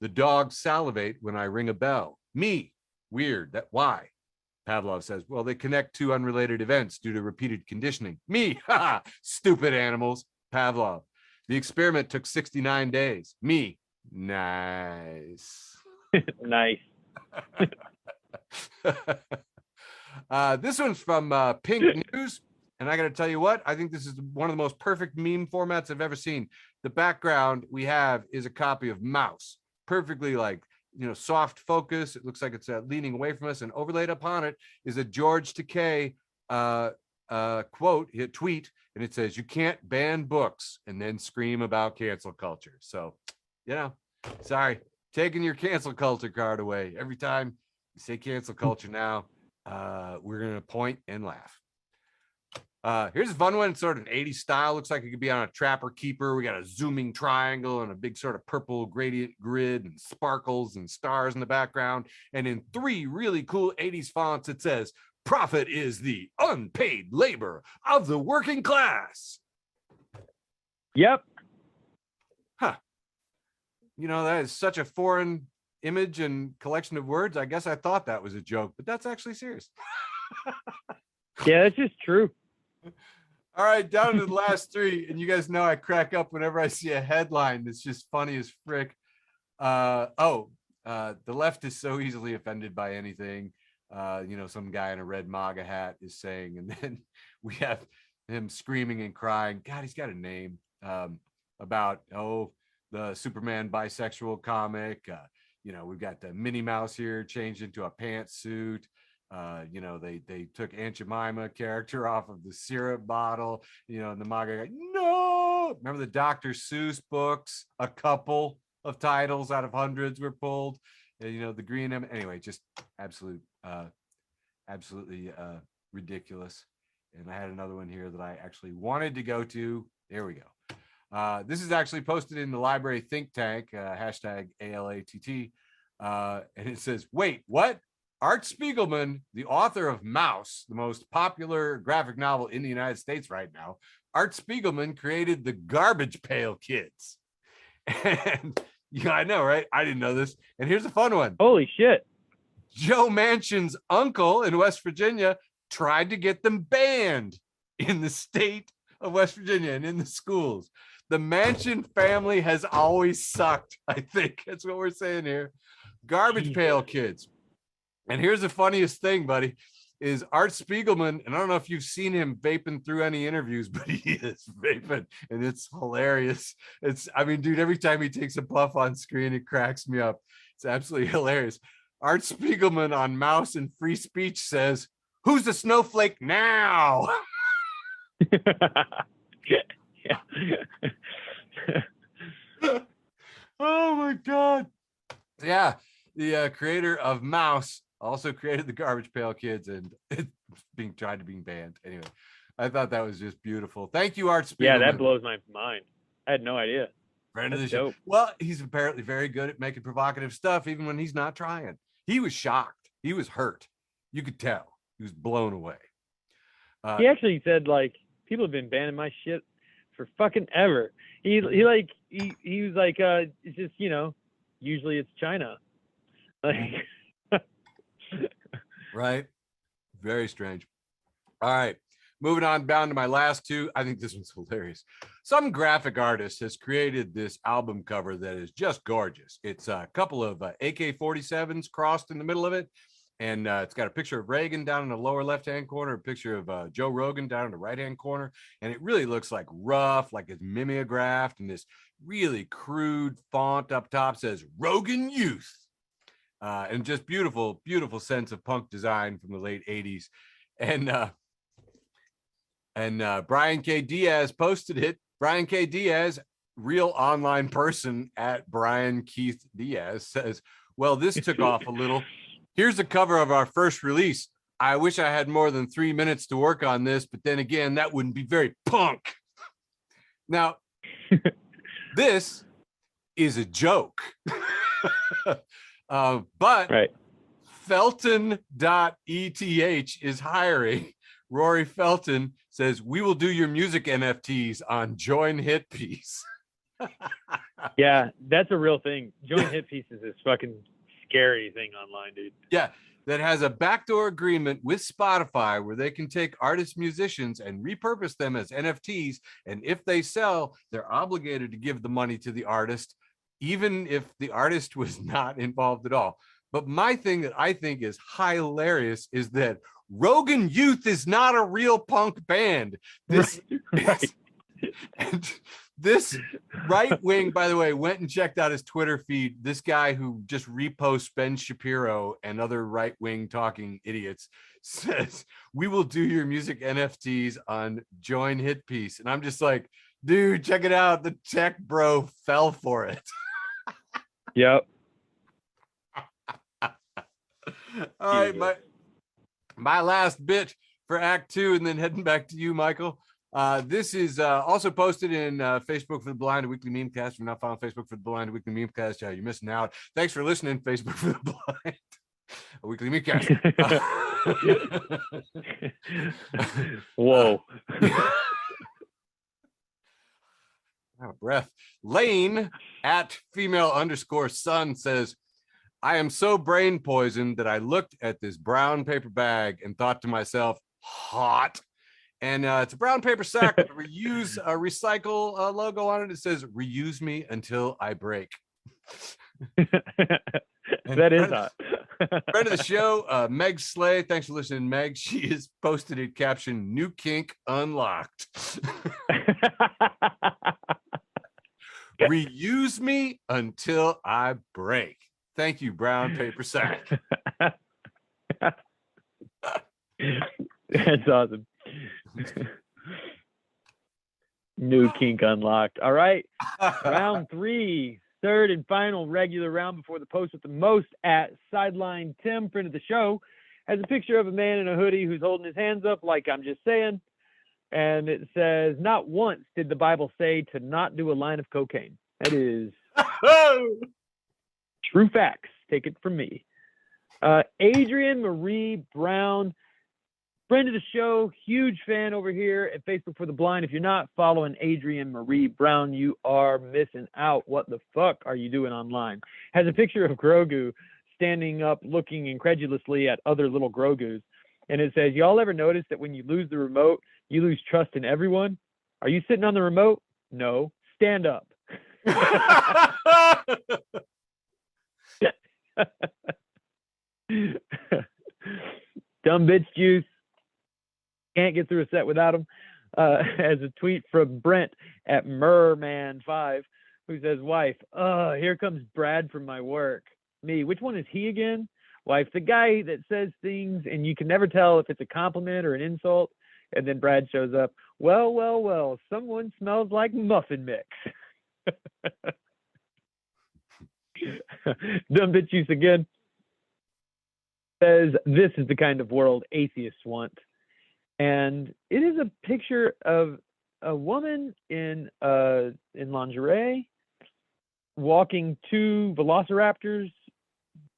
The dogs salivate when I ring a bell. Me. Weird. Why? Pavlov says, well, they connect two unrelated events due to repeated conditioning. Me. Stupid animals. Pavlov. The experiment took 69 days. Me. Nice. Nice. This one's from Pink News, and I gotta tell you what, I think this is one of the most perfect meme formats I've ever seen. The background we have is a copy of Mouse, perfectly soft focus. It looks like it's leaning away from us, and overlaid upon it is a George Takei tweet, and it says, "You can't ban books and then scream about cancel culture." So, sorry, taking your cancel culture card away. Every time you say cancel culture now, we're going to point and laugh. Here's a fun one, sort of an 80s style. Looks like it could be on a Trapper Keeper. We got a zooming triangle and a big sort of purple gradient grid and sparkles and stars in the background. And in 3 really cool 80s fonts, it says, "Profit is the unpaid labor of the working class." Yep. Huh. That is such a foreign image and collection of words. I guess I thought that was a joke, but that's actually serious. Yeah, that's just true. All right, down to the last 3. And you guys know I crack up whenever I see a headline that's just funny as frick. The left is so easily offended by anything. Some guy in a red MAGA hat is saying, and then we have him screaming and crying. God, he's got a name, about, the Superman bisexual comic. We've got the Minnie Mouse here changed into a pantsuit. They took Aunt Jemima character off of the syrup bottle, and the MAGA guy, no. Remember the Dr. Seuss books? A couple of titles out of hundreds were pulled. And, the green, anyway, just absolutely ridiculous. And I had another one here that I actually wanted to go to. There we go. This is actually posted in the library think tank, hashtag ALATT. And it says, wait, what? Art Spiegelman, the author of Mouse, the most popular graphic novel in the United States right now, Art Spiegelman created the Garbage Pail Kids. And I know, right? I didn't know this. And here's a fun one. Holy shit. Joe Manchin's uncle in West Virginia tried to get them banned in the state of West Virginia and in the schools. The Manchin family has always sucked, I think. That's what we're saying here. Garbage Pail Kids. And here's the funniest thing, buddy, is Art Spiegelman, and I don't know if you've seen him vaping through any interviews, but he is vaping, and it's hilarious. Dude, every time he takes a puff on screen, it cracks me up. It's absolutely hilarious. Art Spiegelman on Mouse and Free Speech says, "Who's the snowflake now?" Yeah. Oh my God. Yeah. The creator of Mouse also created the Garbage Pail Kids, and it's being banned. Anyway, I thought that was just beautiful. Thank you, Art Spiegelman. Yeah, that blows my mind. I had no idea. Friend of the show. Well, he's apparently very good at making provocative stuff, even when he's not trying. He was shocked. He was hurt. You could tell. He was blown away. He actually said, people have been banning my shit for fucking ever. He was like, it's just, usually it's China. Right. Very strange. All right. Moving on down to my last 2. I think this one's hilarious. Some graphic artist has created this album cover that is just gorgeous. It's a couple of AK-47s crossed in the middle of it. And it's got a picture of Reagan down in the lower left-hand corner, a picture of Joe Rogan down in the right-hand corner. And it really looks like rough, like it's mimeographed. And this really crude font up top says Rogan Youth. And just beautiful, beautiful sense of punk design from the late 80s. And Brian K. Diaz posted it. Brian K. Diaz, real online person at Brian Keith Diaz, says, "Well, this took off a little. Here's the cover of our first release. I wish I had more than 3 minutes to work on this, but then again, that wouldn't be very punk." Now, this is a joke. But right. Felton.eth is hiring. Rory Felton says, "We will do your music NFTs on Join Hit Piece." Yeah, that's a real thing. Join Hit Piece is this fucking scary thing online, dude. Yeah, that has a backdoor agreement with Spotify where they can take artist musicians and repurpose them as NFTs. And if they sell, they're obligated to give the money to the artist, even if the artist was not involved at all. But my thing that I think is hilarious is that Rogan Youth is not a real punk band. This right. and This right wing, by the way, went and checked out his Twitter feed. This guy who just reposts Ben Shapiro and other right wing talking idiots says, "We will do your music NFTs on Join Hit Piece." And I'm just like, dude, check it out. The tech bro fell for it. Yep. All right, my last bit for Act 2, and then heading back to you, Michael. This is also posted in Facebook for the Blind, a weekly memecast. If you're not following Facebook for the Blind, a weekly memecast, you're missing out. Thanks for listening, Facebook for the Blind, a weekly memecast. Whoa. Out of breath. Lane at female_son says, "I am so brain poisoned that I looked at this brown paper bag and thought to myself, hot. And it's a brown paper sack with a recycle logo on it. It says, reuse me until I break." That is hot. Friend of the show, Meg Slay. Thanks for listening, Meg. She has posted a caption, "New kink unlocked." Reuse me until I break. Thank you, brown paper sack. That's awesome. New kink unlocked. All right. Round 3, third and final regular round before the post with the most at Sideline Tim, friend of the show, has a picture of a man in a hoodie who's holding his hands up like I'm just saying. And it says, "Not once did the Bible say to not do a line of cocaine." That is true facts. Take it from me. Adrienne Marie Brown, friend of the show, huge fan over here at Facebook for the Blind. If you're not following Adrienne Marie Brown, you are missing out. What the fuck are you doing online? Has a picture of Grogu standing up looking incredulously at other little Grogus. And it says, "Y'all ever notice that when you lose the remote, you lose trust in everyone? Are you sitting on the remote? No. Stand up." Dumb bitch juice. Can't get through a set without him. As a tweet from Brent at Merman5, who says, "Wife, here comes Brad from my work." Me, which one is he again? Wife, the guy that says things and you can never tell if it's a compliment or an insult. And then Brad shows up. Well, someone smells like muffin mix. Dumb bitch juice again. Says, "This is the kind of world atheists want." And it is a picture of a woman in lingerie walking 2 velociraptors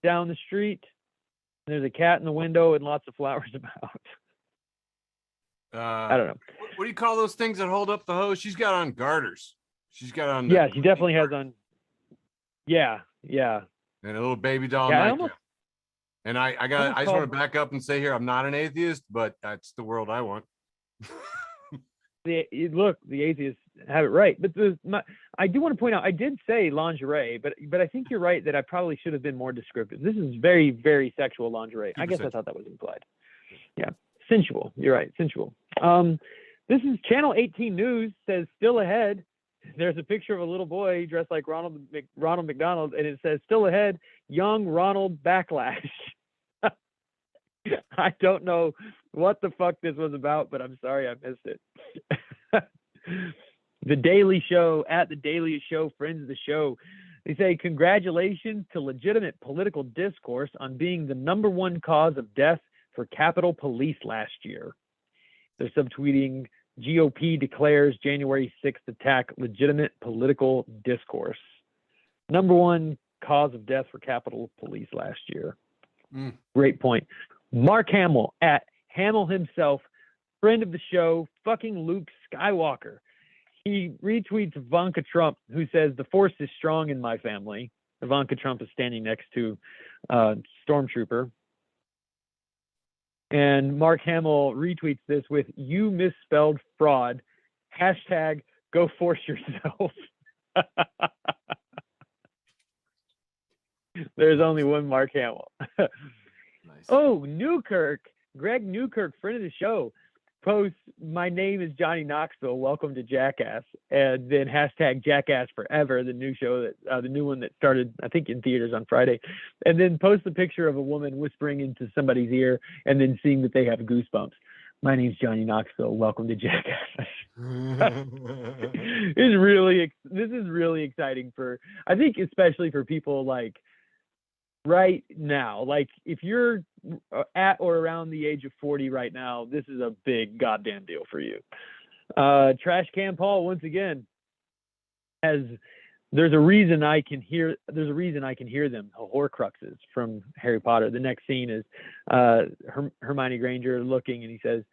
down the street. There's a cat in the window and lots of flowers about. I don't know. What do you call those things that hold up the hose? She's got on garters. She's got on. Yeah, she definitely has on. Yeah. And a little baby doll. Yeah, and I just want to back up and say here, I'm not an atheist, but that's the world I want. The atheists have it right. But I do want to point out, I did say lingerie, but I think you're right that I probably should have been more descriptive. This is very, very sexual lingerie. I guess I thought that was implied. Yeah. Sensual. You're right. Sensual. This is Channel 18 News, says still ahead. There's a picture of a little boy dressed like Ronald McDonald, and it says still ahead, young Ronald backlash. I don't know what the fuck this was about, but I'm sorry I missed it. The Daily Show, at The Daily Show, friends of the show, they say, "Congratulations to legitimate political discourse on being the #1 cause of death for Capitol Police last year." They're subtweeting, "GOP declares January 6th attack legitimate political discourse." #1 cause of death for Capitol Police last year. Great point. Mark Hamill, at Hamill himself, friend of the show, fucking Luke Skywalker. He retweets Ivanka Trump, who says, "The force is strong in my family." Ivanka Trump is standing next to Stormtrooper. And Mark Hamill retweets this with, "You misspelled fraud. Hashtag go force yourself." There's only one Mark Hamill. Nice. Oh, Newkirk, Greg Newkirk, friend of the show, posts, "My name is Johnny Knoxville. Welcome to Jackass," and then hashtag Jackass Forever, the new show that the new one that started, I think, in theaters on Friday, and then post a picture of a woman whispering into somebody's ear and then seeing that they have goosebumps. "My name's Johnny Knoxville. Welcome to Jackass." This is really exciting for, I think, especially for people like right now. Like if you're at or around the age of 40 right now, this is a big goddamn deal for you. Trash Can Paul once again there's a reason I can hear them, Horcruxes from Harry Potter. The next scene is Hermione Granger looking, and he says,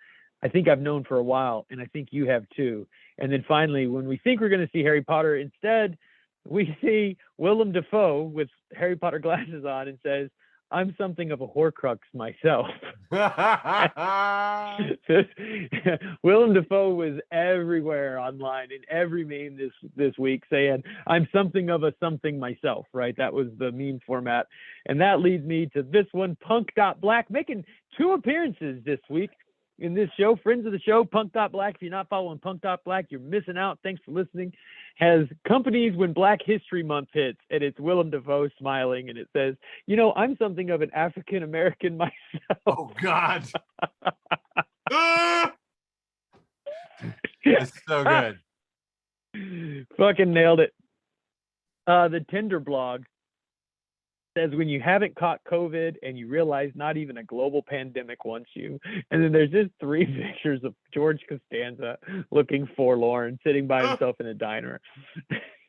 "I think I've known for a while, and I think you have too." And then finally, when we think we're going to see Harry Potter, instead we see Willem Dafoe with Harry Potter glasses on and says, "I'm something of a Horcrux myself." Willem Dafoe was everywhere online in every meme this week saying, "I'm something of a something myself," right? That was the meme format. And that leads me to this one, Punk.Black, making 2 appearances this week in this show. Friends of the show, Punk.Black. If you're not following Punk.Black, you're missing out. Thanks for listening. Has companies when Black History Month hits, and it's Willem Dafoe smiling, and it says, "I'm something of an African American myself." Oh God. It's so good. Fucking nailed it. The Tinder blog says, "When you haven't caught COVID and you realize not even a global pandemic wants you." And then there's just 3 pictures of George Costanza looking forlorn, sitting by himself in a diner.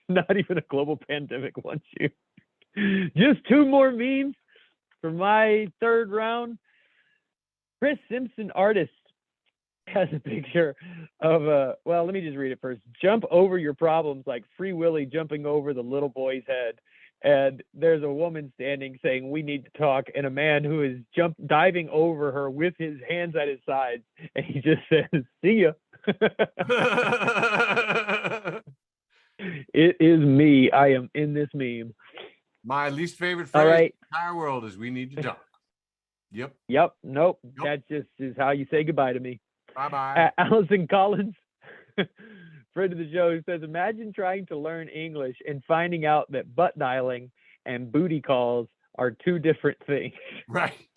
Not even a global pandemic wants you. Just 2 more memes for my 3rd round. Chris Simpson, artist, has a picture of well, let me just read it first. "Jump over your problems like Free Willy jumping over the little boy's head." And there's a woman standing saying, "We need to talk," and a man who is diving over her with his hands at his sides, and he just says, "See ya." It is me. I am in this meme. My least favorite phrase All right. in the entire world is "we need to talk." Yep. Nope. That just is how you say goodbye to me. Bye-bye. Allison Collins, friend of the show, who says, "Imagine trying to learn English and finding out that butt dialing and booty calls are 2 different things." Right.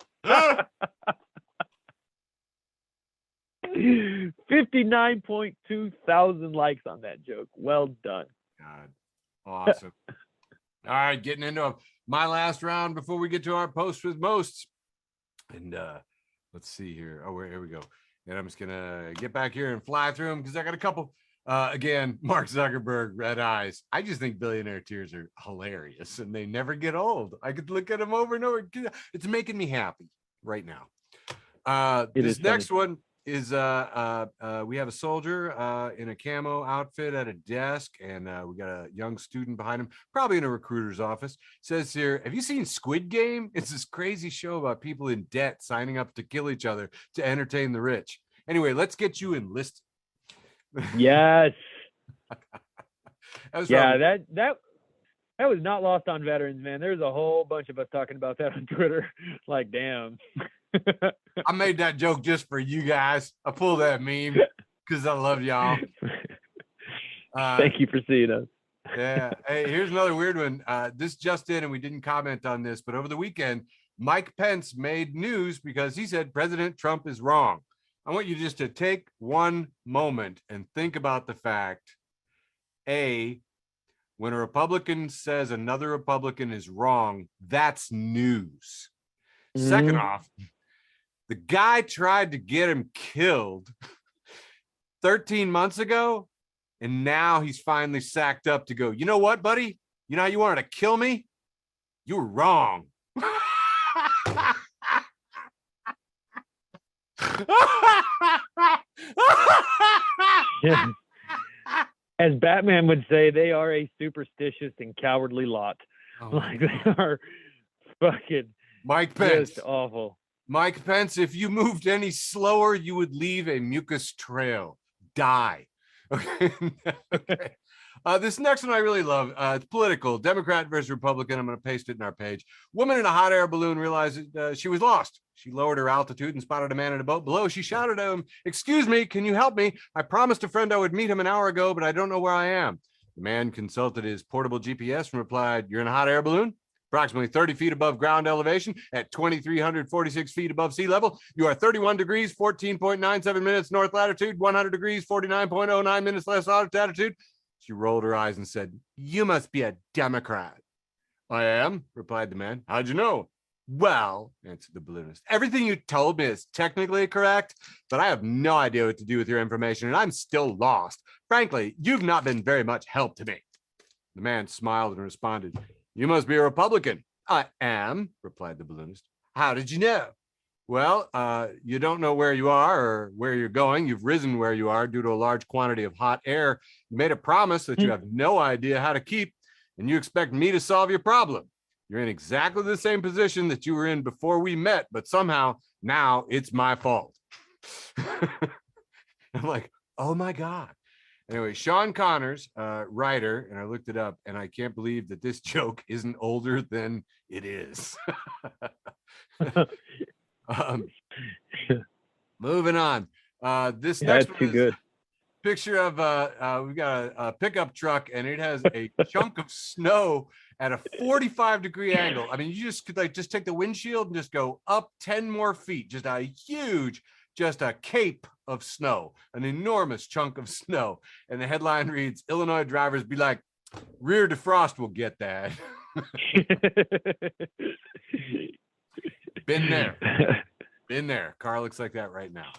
59.2 thousand likes on that joke. Well done. God. Awesome. All right, getting into my last round before we get to our post with most. And let's see here. Oh, here we go. And I'm just gonna get back here and fly through them because I got a couple. Again, Mark Zuckerberg, red eyes. I just think billionaire tears are hilarious and they never get old. I could look at them over and over. It's making me happy right now. This next one is we have a soldier in a camo outfit at a desk, and we got a young student behind him, probably in a recruiter's office. It says here, "Have you seen Squid Game? It's this crazy show about people in debt signing up to kill each other to entertain the rich. Anyway, let's get you enlisted." Yes. That that was not lost on veterans, man. There's a whole bunch of us talking about that on Twitter. Like, damn. I made that joke just for you guys. I pulled that meme because I love y'all. Thank you for seeing us. Yeah. Hey, here's another weird one. This just in, and we didn't comment on this, but over the weekend, Mike Pence made news because he said President Trump is wrong. I want you just to take one moment and think about the fact, A, when a Republican says another Republican is wrong, that's news. Second off, the guy tried to get him killed 13 months ago, and now he's finally sacked up to go, "You know what, buddy? You know how you wanted to kill me? You were wrong." As Batman would say, they are a superstitious and cowardly lot. Like, they are fucking Mike Pence. Just awful. Mike Pence, if you moved any slower, you would leave a mucus trail. Die. Okay. Okay. This next one I really love. It's political. Democrat versus Republican. I'm going to paste it in our page. Woman in a hot air balloon realized she was lost. She lowered her altitude and spotted a man in a boat below. She shouted at him, "Excuse me, can you help me? I promised a friend I would meet him an hour ago, but I don't know where I am." The man consulted his portable GPS and replied, "You're in a hot air balloon? Approximately 30 feet above ground elevation at 2,346 feet above sea level. You are 31 degrees, 14.97 minutes north latitude, 100 degrees, 49.09 minutes less latitude." She rolled her eyes and said, "You must be a Democrat." "I am," replied the man. "How'd you know?" "Well," answered the balloonist, "everything you told me is technically correct, but I have no idea what to do with your information, and I'm still lost. Frankly, you've not been very much help to me." The man smiled and responded, "You must be a Republican." "I am," replied the balloonist. "How did you know?" "Well, you don't know where you are or where you're going. You've risen where you are due to a large quantity of hot air. You made a promise that you have no idea how to keep, and you expect me to solve your problem. You're in exactly the same position that you were in before we met, but somehow now it's my fault." I'm like, oh my God. Anyway, Sean Connors, writer, and I looked it up, and I can't believe that this joke isn't older than it is. Moving on. This next That's one too is good. picture of we've got a pickup truck, and it has a chunk of snow at a 45-degree angle. I mean, you just could just take the windshield and just go up 10 more feet. Just a huge, just a cape of snow, an enormous chunk of snow. And the headline reads, "Illinois drivers be like, rear defrost will get that." Been there. Been there. Car looks like that right now.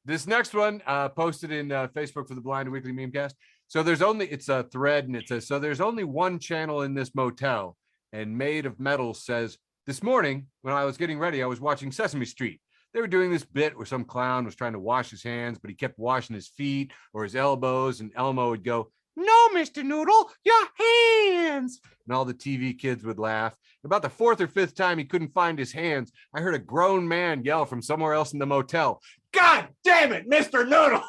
This next one posted in Facebook for the Blind Weekly Memecast. So it's a thread, and it says, so there's only one channel in this motel, and Maid of Metal says, "This morning when I was getting ready, I was watching Sesame Street. They were doing this bit where some clown was trying to wash his hands, but he kept washing his feet or his elbows, and Elmo would go, 'No, Mr. Noodle, your hands.' And all the TV kids would laugh. About the fourth or fifth time he couldn't find his hands, I heard a grown man yell from somewhere else in the motel, 'God damn it, Mr. Noodle!'"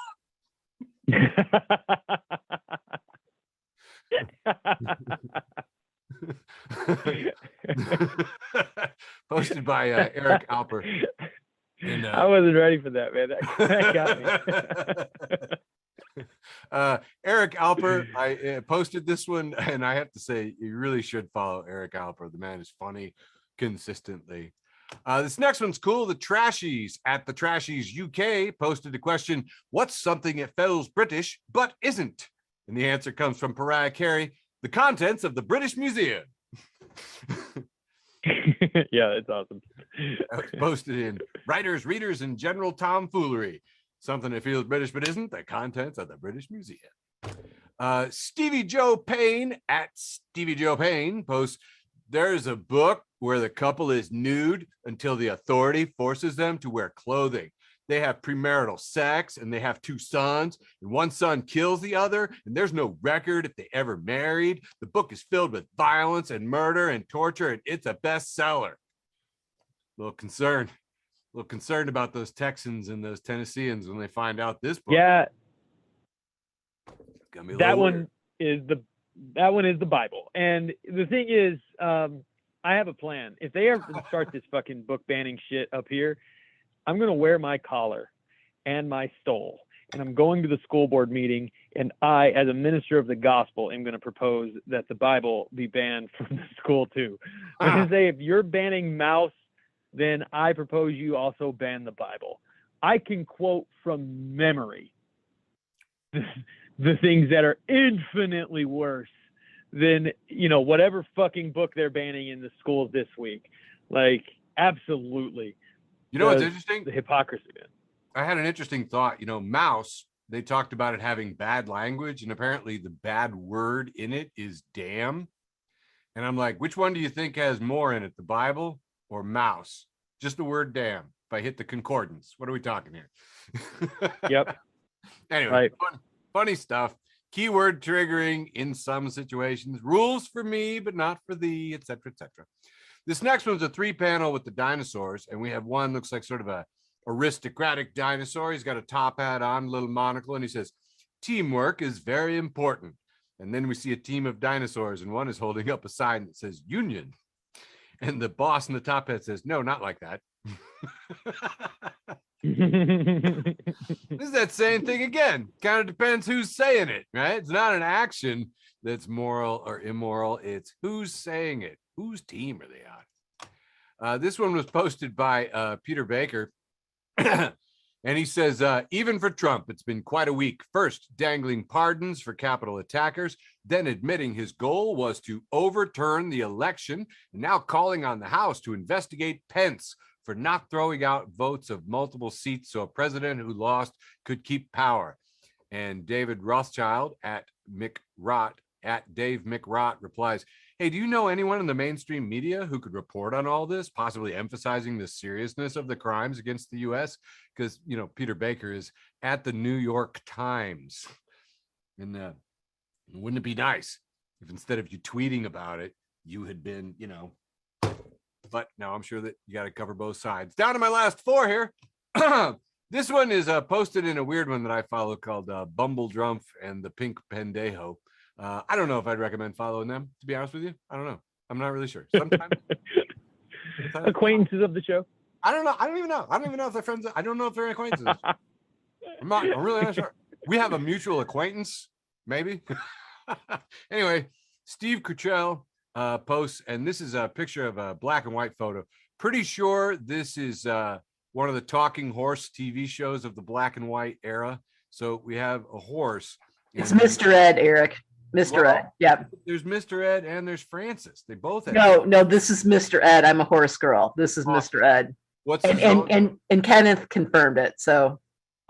Posted by Eric Alper. And, I wasn't ready for that, man. That got me. Eric Alper, I posted this one, and I have to say, you really should follow Eric Alper. The man is funny consistently. This next one's cool. The Trashies at the Trashies UK posted the question, "What's something that feels British but isn't?" And the answer comes from Pariah Carey, "The contents of the British Museum." Yeah, that's awesome. That was posted in Writers, Readers, and General Tomfoolery. Something that feels British but isn't, the contents of the British Museum. Stevie Joe Payne at Stevie Joe Payne posts, "There's a book where the couple is nude until the authority forces them to wear clothing. They have premarital sex, and they have 2 sons, and one son kills the other, and there's no record if they ever married. The book is filled with violence and murder and torture, and it's a bestseller." A little concerned about those Texans and those Tennesseans when they find out this book. Yeah, that one is the Bible. And the thing is, I have a plan. If they ever start this fucking book banning shit up here, I'm going to wear my collar and my stole, and I'm going to the school board meeting, and I, as a minister of the gospel, am going to propose that the Bible be banned from the school too. I'm going to say, if you're banning mouse, then I propose you also ban the Bible. I can quote from memory the things that are infinitely worse than, whatever fucking book they're banning in the schools this week. Like, absolutely. You know what's interesting? The hypocrisy, man. I had an interesting thought. Mouse, they talked about it having bad language, and apparently the bad word in it is damn. And I'm like, which one do you think has more in it, the Bible or mouse? Just the word damn. If I hit the concordance, what are we talking here? Yep. Anyway, right. Funny stuff. Keyword triggering in some situations. Rules for me, but not for thee, etc., etc. This next one's a 3-panel with the dinosaurs, and we have one looks like sort of a aristocratic dinosaur. He's got a top hat on, a little monocle, and he says, Teamwork is very important. And then we see a team of dinosaurs, and one is holding up a sign that says union. And the boss in the top hat says, no, not like that. This is that same thing again. Kind of depends who's saying it, right? It's not an action that's moral or immoral. It's who's saying it. Whose team are they on? This one was posted by Peter Baker. And he says, even for Trump, it's been quite a week. First, dangling pardons for Capitol attackers, then admitting his goal was to overturn the election, and now calling on the House to investigate Pence for not throwing out votes of multiple seats so a president who lost could keep power. And David Rothschild at Dave McRott replies, hey, do you know anyone in the mainstream media who could report on all this, possibly emphasizing the seriousness of the crimes against the U.S.? Because, you know, Peter Baker is at the New York Times. And wouldn't it be nice if instead of you tweeting about it, you had been, you know, but no, I'm sure that you got to cover both sides. Down to my last four here. This one is posted in a weird one that I follow called Bumble Drumpf and the Pink Pendejo. I don't know if I'd recommend following them, to be honest with you. I don't know. I'm not really sure. Sometimes acquaintances of the show. I don't know. I don't even know if they're friends. I don't know if they're acquaintances. I'm really not sure. We have a mutual acquaintance, maybe. Anyway, Steve Kuchel posts, and this is a picture of a black and white photo. Pretty sure this is one of the talking horse TV shows of the black and white era. So we have a horse. It's Mr. Ed, Eric. Mr. Ed. Yep. There's Mr. Ed and there's Francis. They both have. No, this is Mr. Ed. I'm a horse girl. This is Mr. Ed. What's and Kenneth confirmed it. So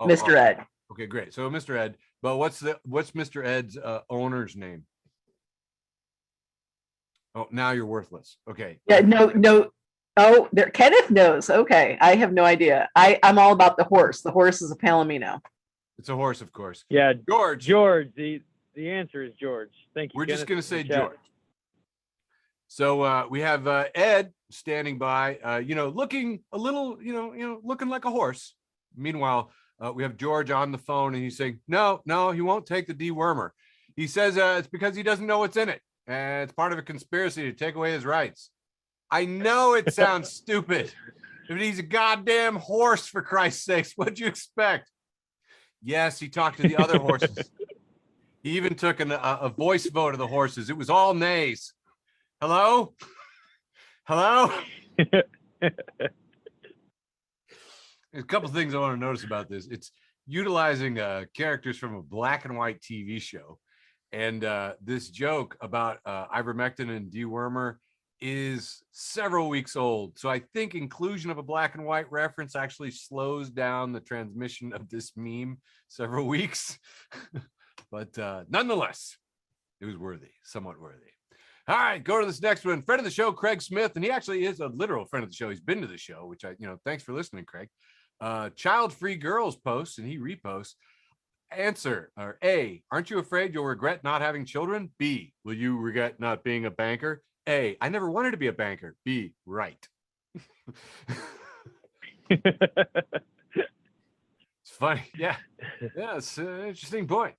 Mr. Ed. Okay, great. So Mr. Ed, but what's Mr. Ed's owner's name? Oh, now you're worthless. Okay. Yeah, no. Oh, there. Kenneth knows. Okay, I have no idea. I'm all about the horse. The horse is a Palomino. It's a horse, of course. Yeah, George. The answer is George. Thank you. We're Kenneth, just gonna say George. So we have Ed standing by, looking a little, looking like a horse. Meanwhile, we have George on the phone, and he's saying, no, he won't take the dewormer. He says it's because he doesn't know what's in it, and it's part of a conspiracy to take away his rights. I know it sounds stupid, but he's a goddamn horse, for Christ's sakes. What'd you expect? Yes, he talked to the other horses. He even took a voice vote of the horses. It was all nays. Hello? There's a couple things I want to notice about this. It's utilizing characters from a black and white TV show. And this joke about ivermectin and dewormer is several weeks old. So I think inclusion of a black and white reference actually slows down the transmission of this meme several weeks. But nonetheless, it was somewhat worthy. All right, go to this next one. Friend of the show, Craig Smith, and he actually is a literal friend of the show. He's been to the show, which thanks for listening, Craig. Child-free girls posts, and he reposts. Answer, or A, aren't you afraid you'll regret not having children? B, will you regret not being a banker? A, I never wanted to be a banker. B, right. It's funny. Yeah, it's an interesting point.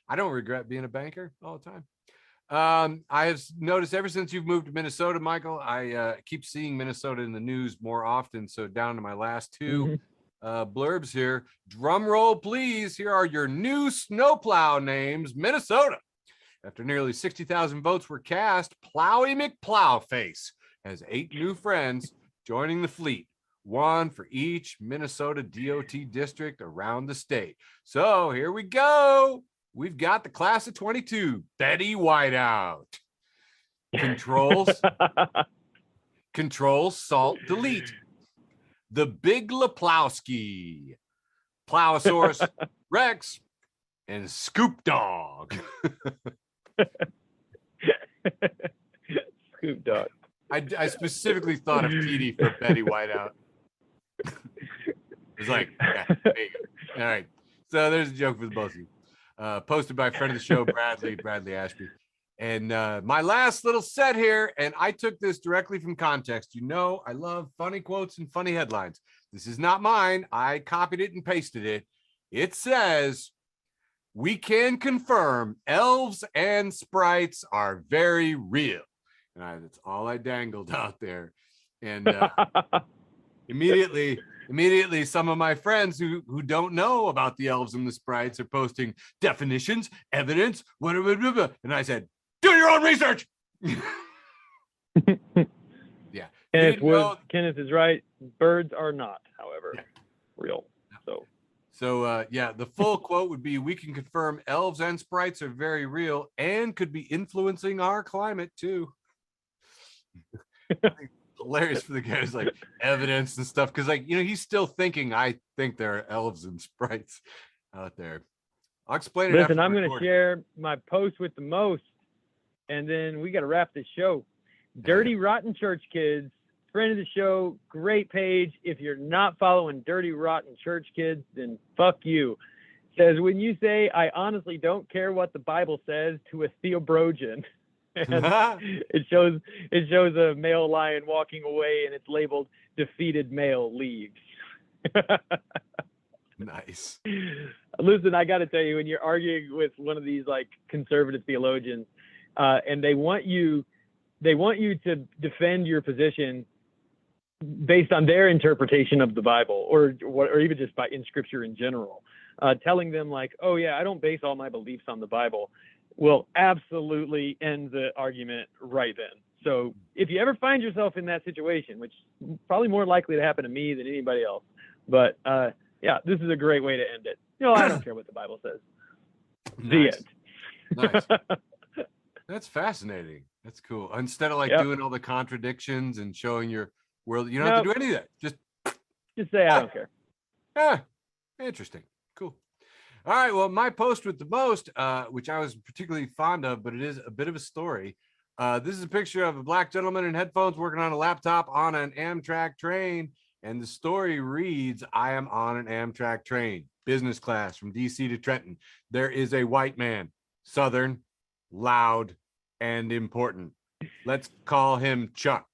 I don't regret being a banker all the time. I have noticed ever since you've moved to Minnesota, Michael, I keep seeing Minnesota in the news more often. So down to my last two blurbs here. Drum roll, please. Here are your new snowplow names. Minnesota. After nearly 60,000 votes were cast, Plowy McPlowface has 8 new friends joining the fleet, one for each Minnesota DOT district around the state. So here we go. We've got the class of 22, Betty Whiteout. Controls, Salt, Delete. The Big Leplowski, Plowosaurus Rex, and Scoop Dog. Scoop Dog. I specifically thought of Petey for Betty Whiteout. It's like, yeah, there you go. All right. So there's a joke for the both of you. Posted by a friend of the show, Bradley Ashby. And my last little set here, and I took this directly from context. I love funny quotes and funny headlines. This is not mine. I copied it and pasted it. It says, we can confirm elves and sprites are very real. And that's all I dangled out there. And immediately some of my friends who don't know about the elves and the sprites are posting definitions, evidence, whatever. And I said, do your own research. Yeah. Kenneth is right. Birds are not, however, real. So yeah, the full quote would be, we can confirm elves and sprites are very real and could be influencing our climate too. Hilarious for the guys like evidence and stuff, because like, he's still thinking, I think there are elves and sprites out there. I'll explain it. Listen, I'm going to share my post with the most, and then we got to wrap this show. Dirty Rotten Church Kids, friend of the show, great page. If you're not following Dirty Rotten Church Kids, then fuck you. Says, when you say, I honestly don't care what the Bible says to a theologian, and it shows a male lion walking away, and it's labeled defeated male leaves. Nice. Listen, I got to tell you, when you're arguing with one of these like conservative theologians, and they want you to defend your position based on their interpretation of the Bible, or even just in Scripture in general, telling them like, oh yeah, I don't base all my beliefs on the Bible, will absolutely end the argument right then. So if you ever find yourself in that situation, which is probably more likely to happen to me than anybody else, but yeah, this is a great way to end it. I don't care what the Bible says. The end. Nice. That's fascinating. That's cool. Instead of doing all the contradictions and showing your world, you don't have to do any of that. Just say I don't care. Yeah, interesting. Cool. All right. Well, my post with the most, which I was particularly fond of, but it is a bit of a story. This is a picture of a black gentleman in headphones working on a laptop on an Amtrak train. And the story reads, I am on an Amtrak train, business class from DC to Trenton. There is a white man, Southern, loud, and important. Let's call him Chuck.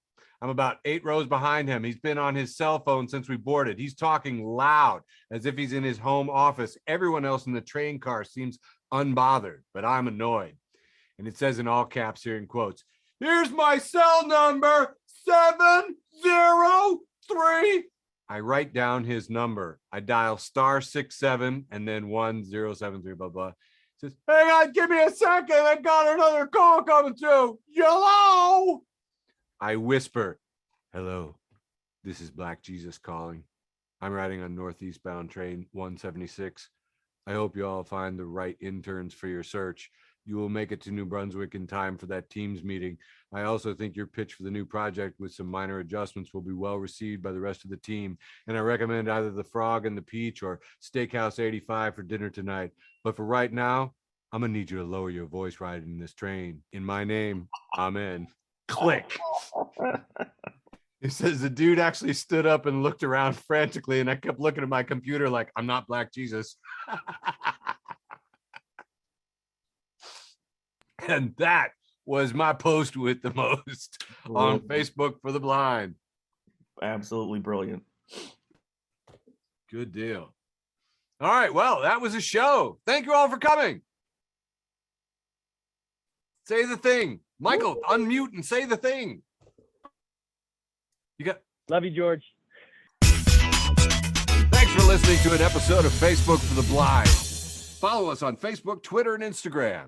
I'm about 8 rows behind him. He's been on his cell phone since we boarded. He's talking loud as if he's in his home office. Everyone else in the train car seems unbothered, but I'm annoyed. And it says in all caps here in quotes, here's my cell number, 703. I write down his number. I dial *67 and then 1073, blah, blah. It says, hang on, give me a second. I got another call coming through. Hello. I whisper, hello, this is Black Jesus calling. I'm riding on northeastbound train 176. I hope you all find the right interns for your search. You will make it to New Brunswick in time for that team's meeting. I also think your pitch for the new project with some minor adjustments will be well received by the rest of the team. And I recommend either the Frog and the Peach or Steakhouse 85 for dinner tonight. But for right now, I'm gonna need you to lower your voice riding this train. In my name, amen. Click. It says the dude actually stood up and looked around frantically, and I kept looking at my computer like, I'm not Black Jesus. And that was my post with the most on Facebook for the blind. Absolutely brilliant. Good deal. All right. Well, that was a show. Thank you all for coming. Say the thing. Michael, unmute and say the thing. Love you, George. Thanks for listening to an episode of Facebook for the Blind. Follow us on Facebook, Twitter, and Instagram.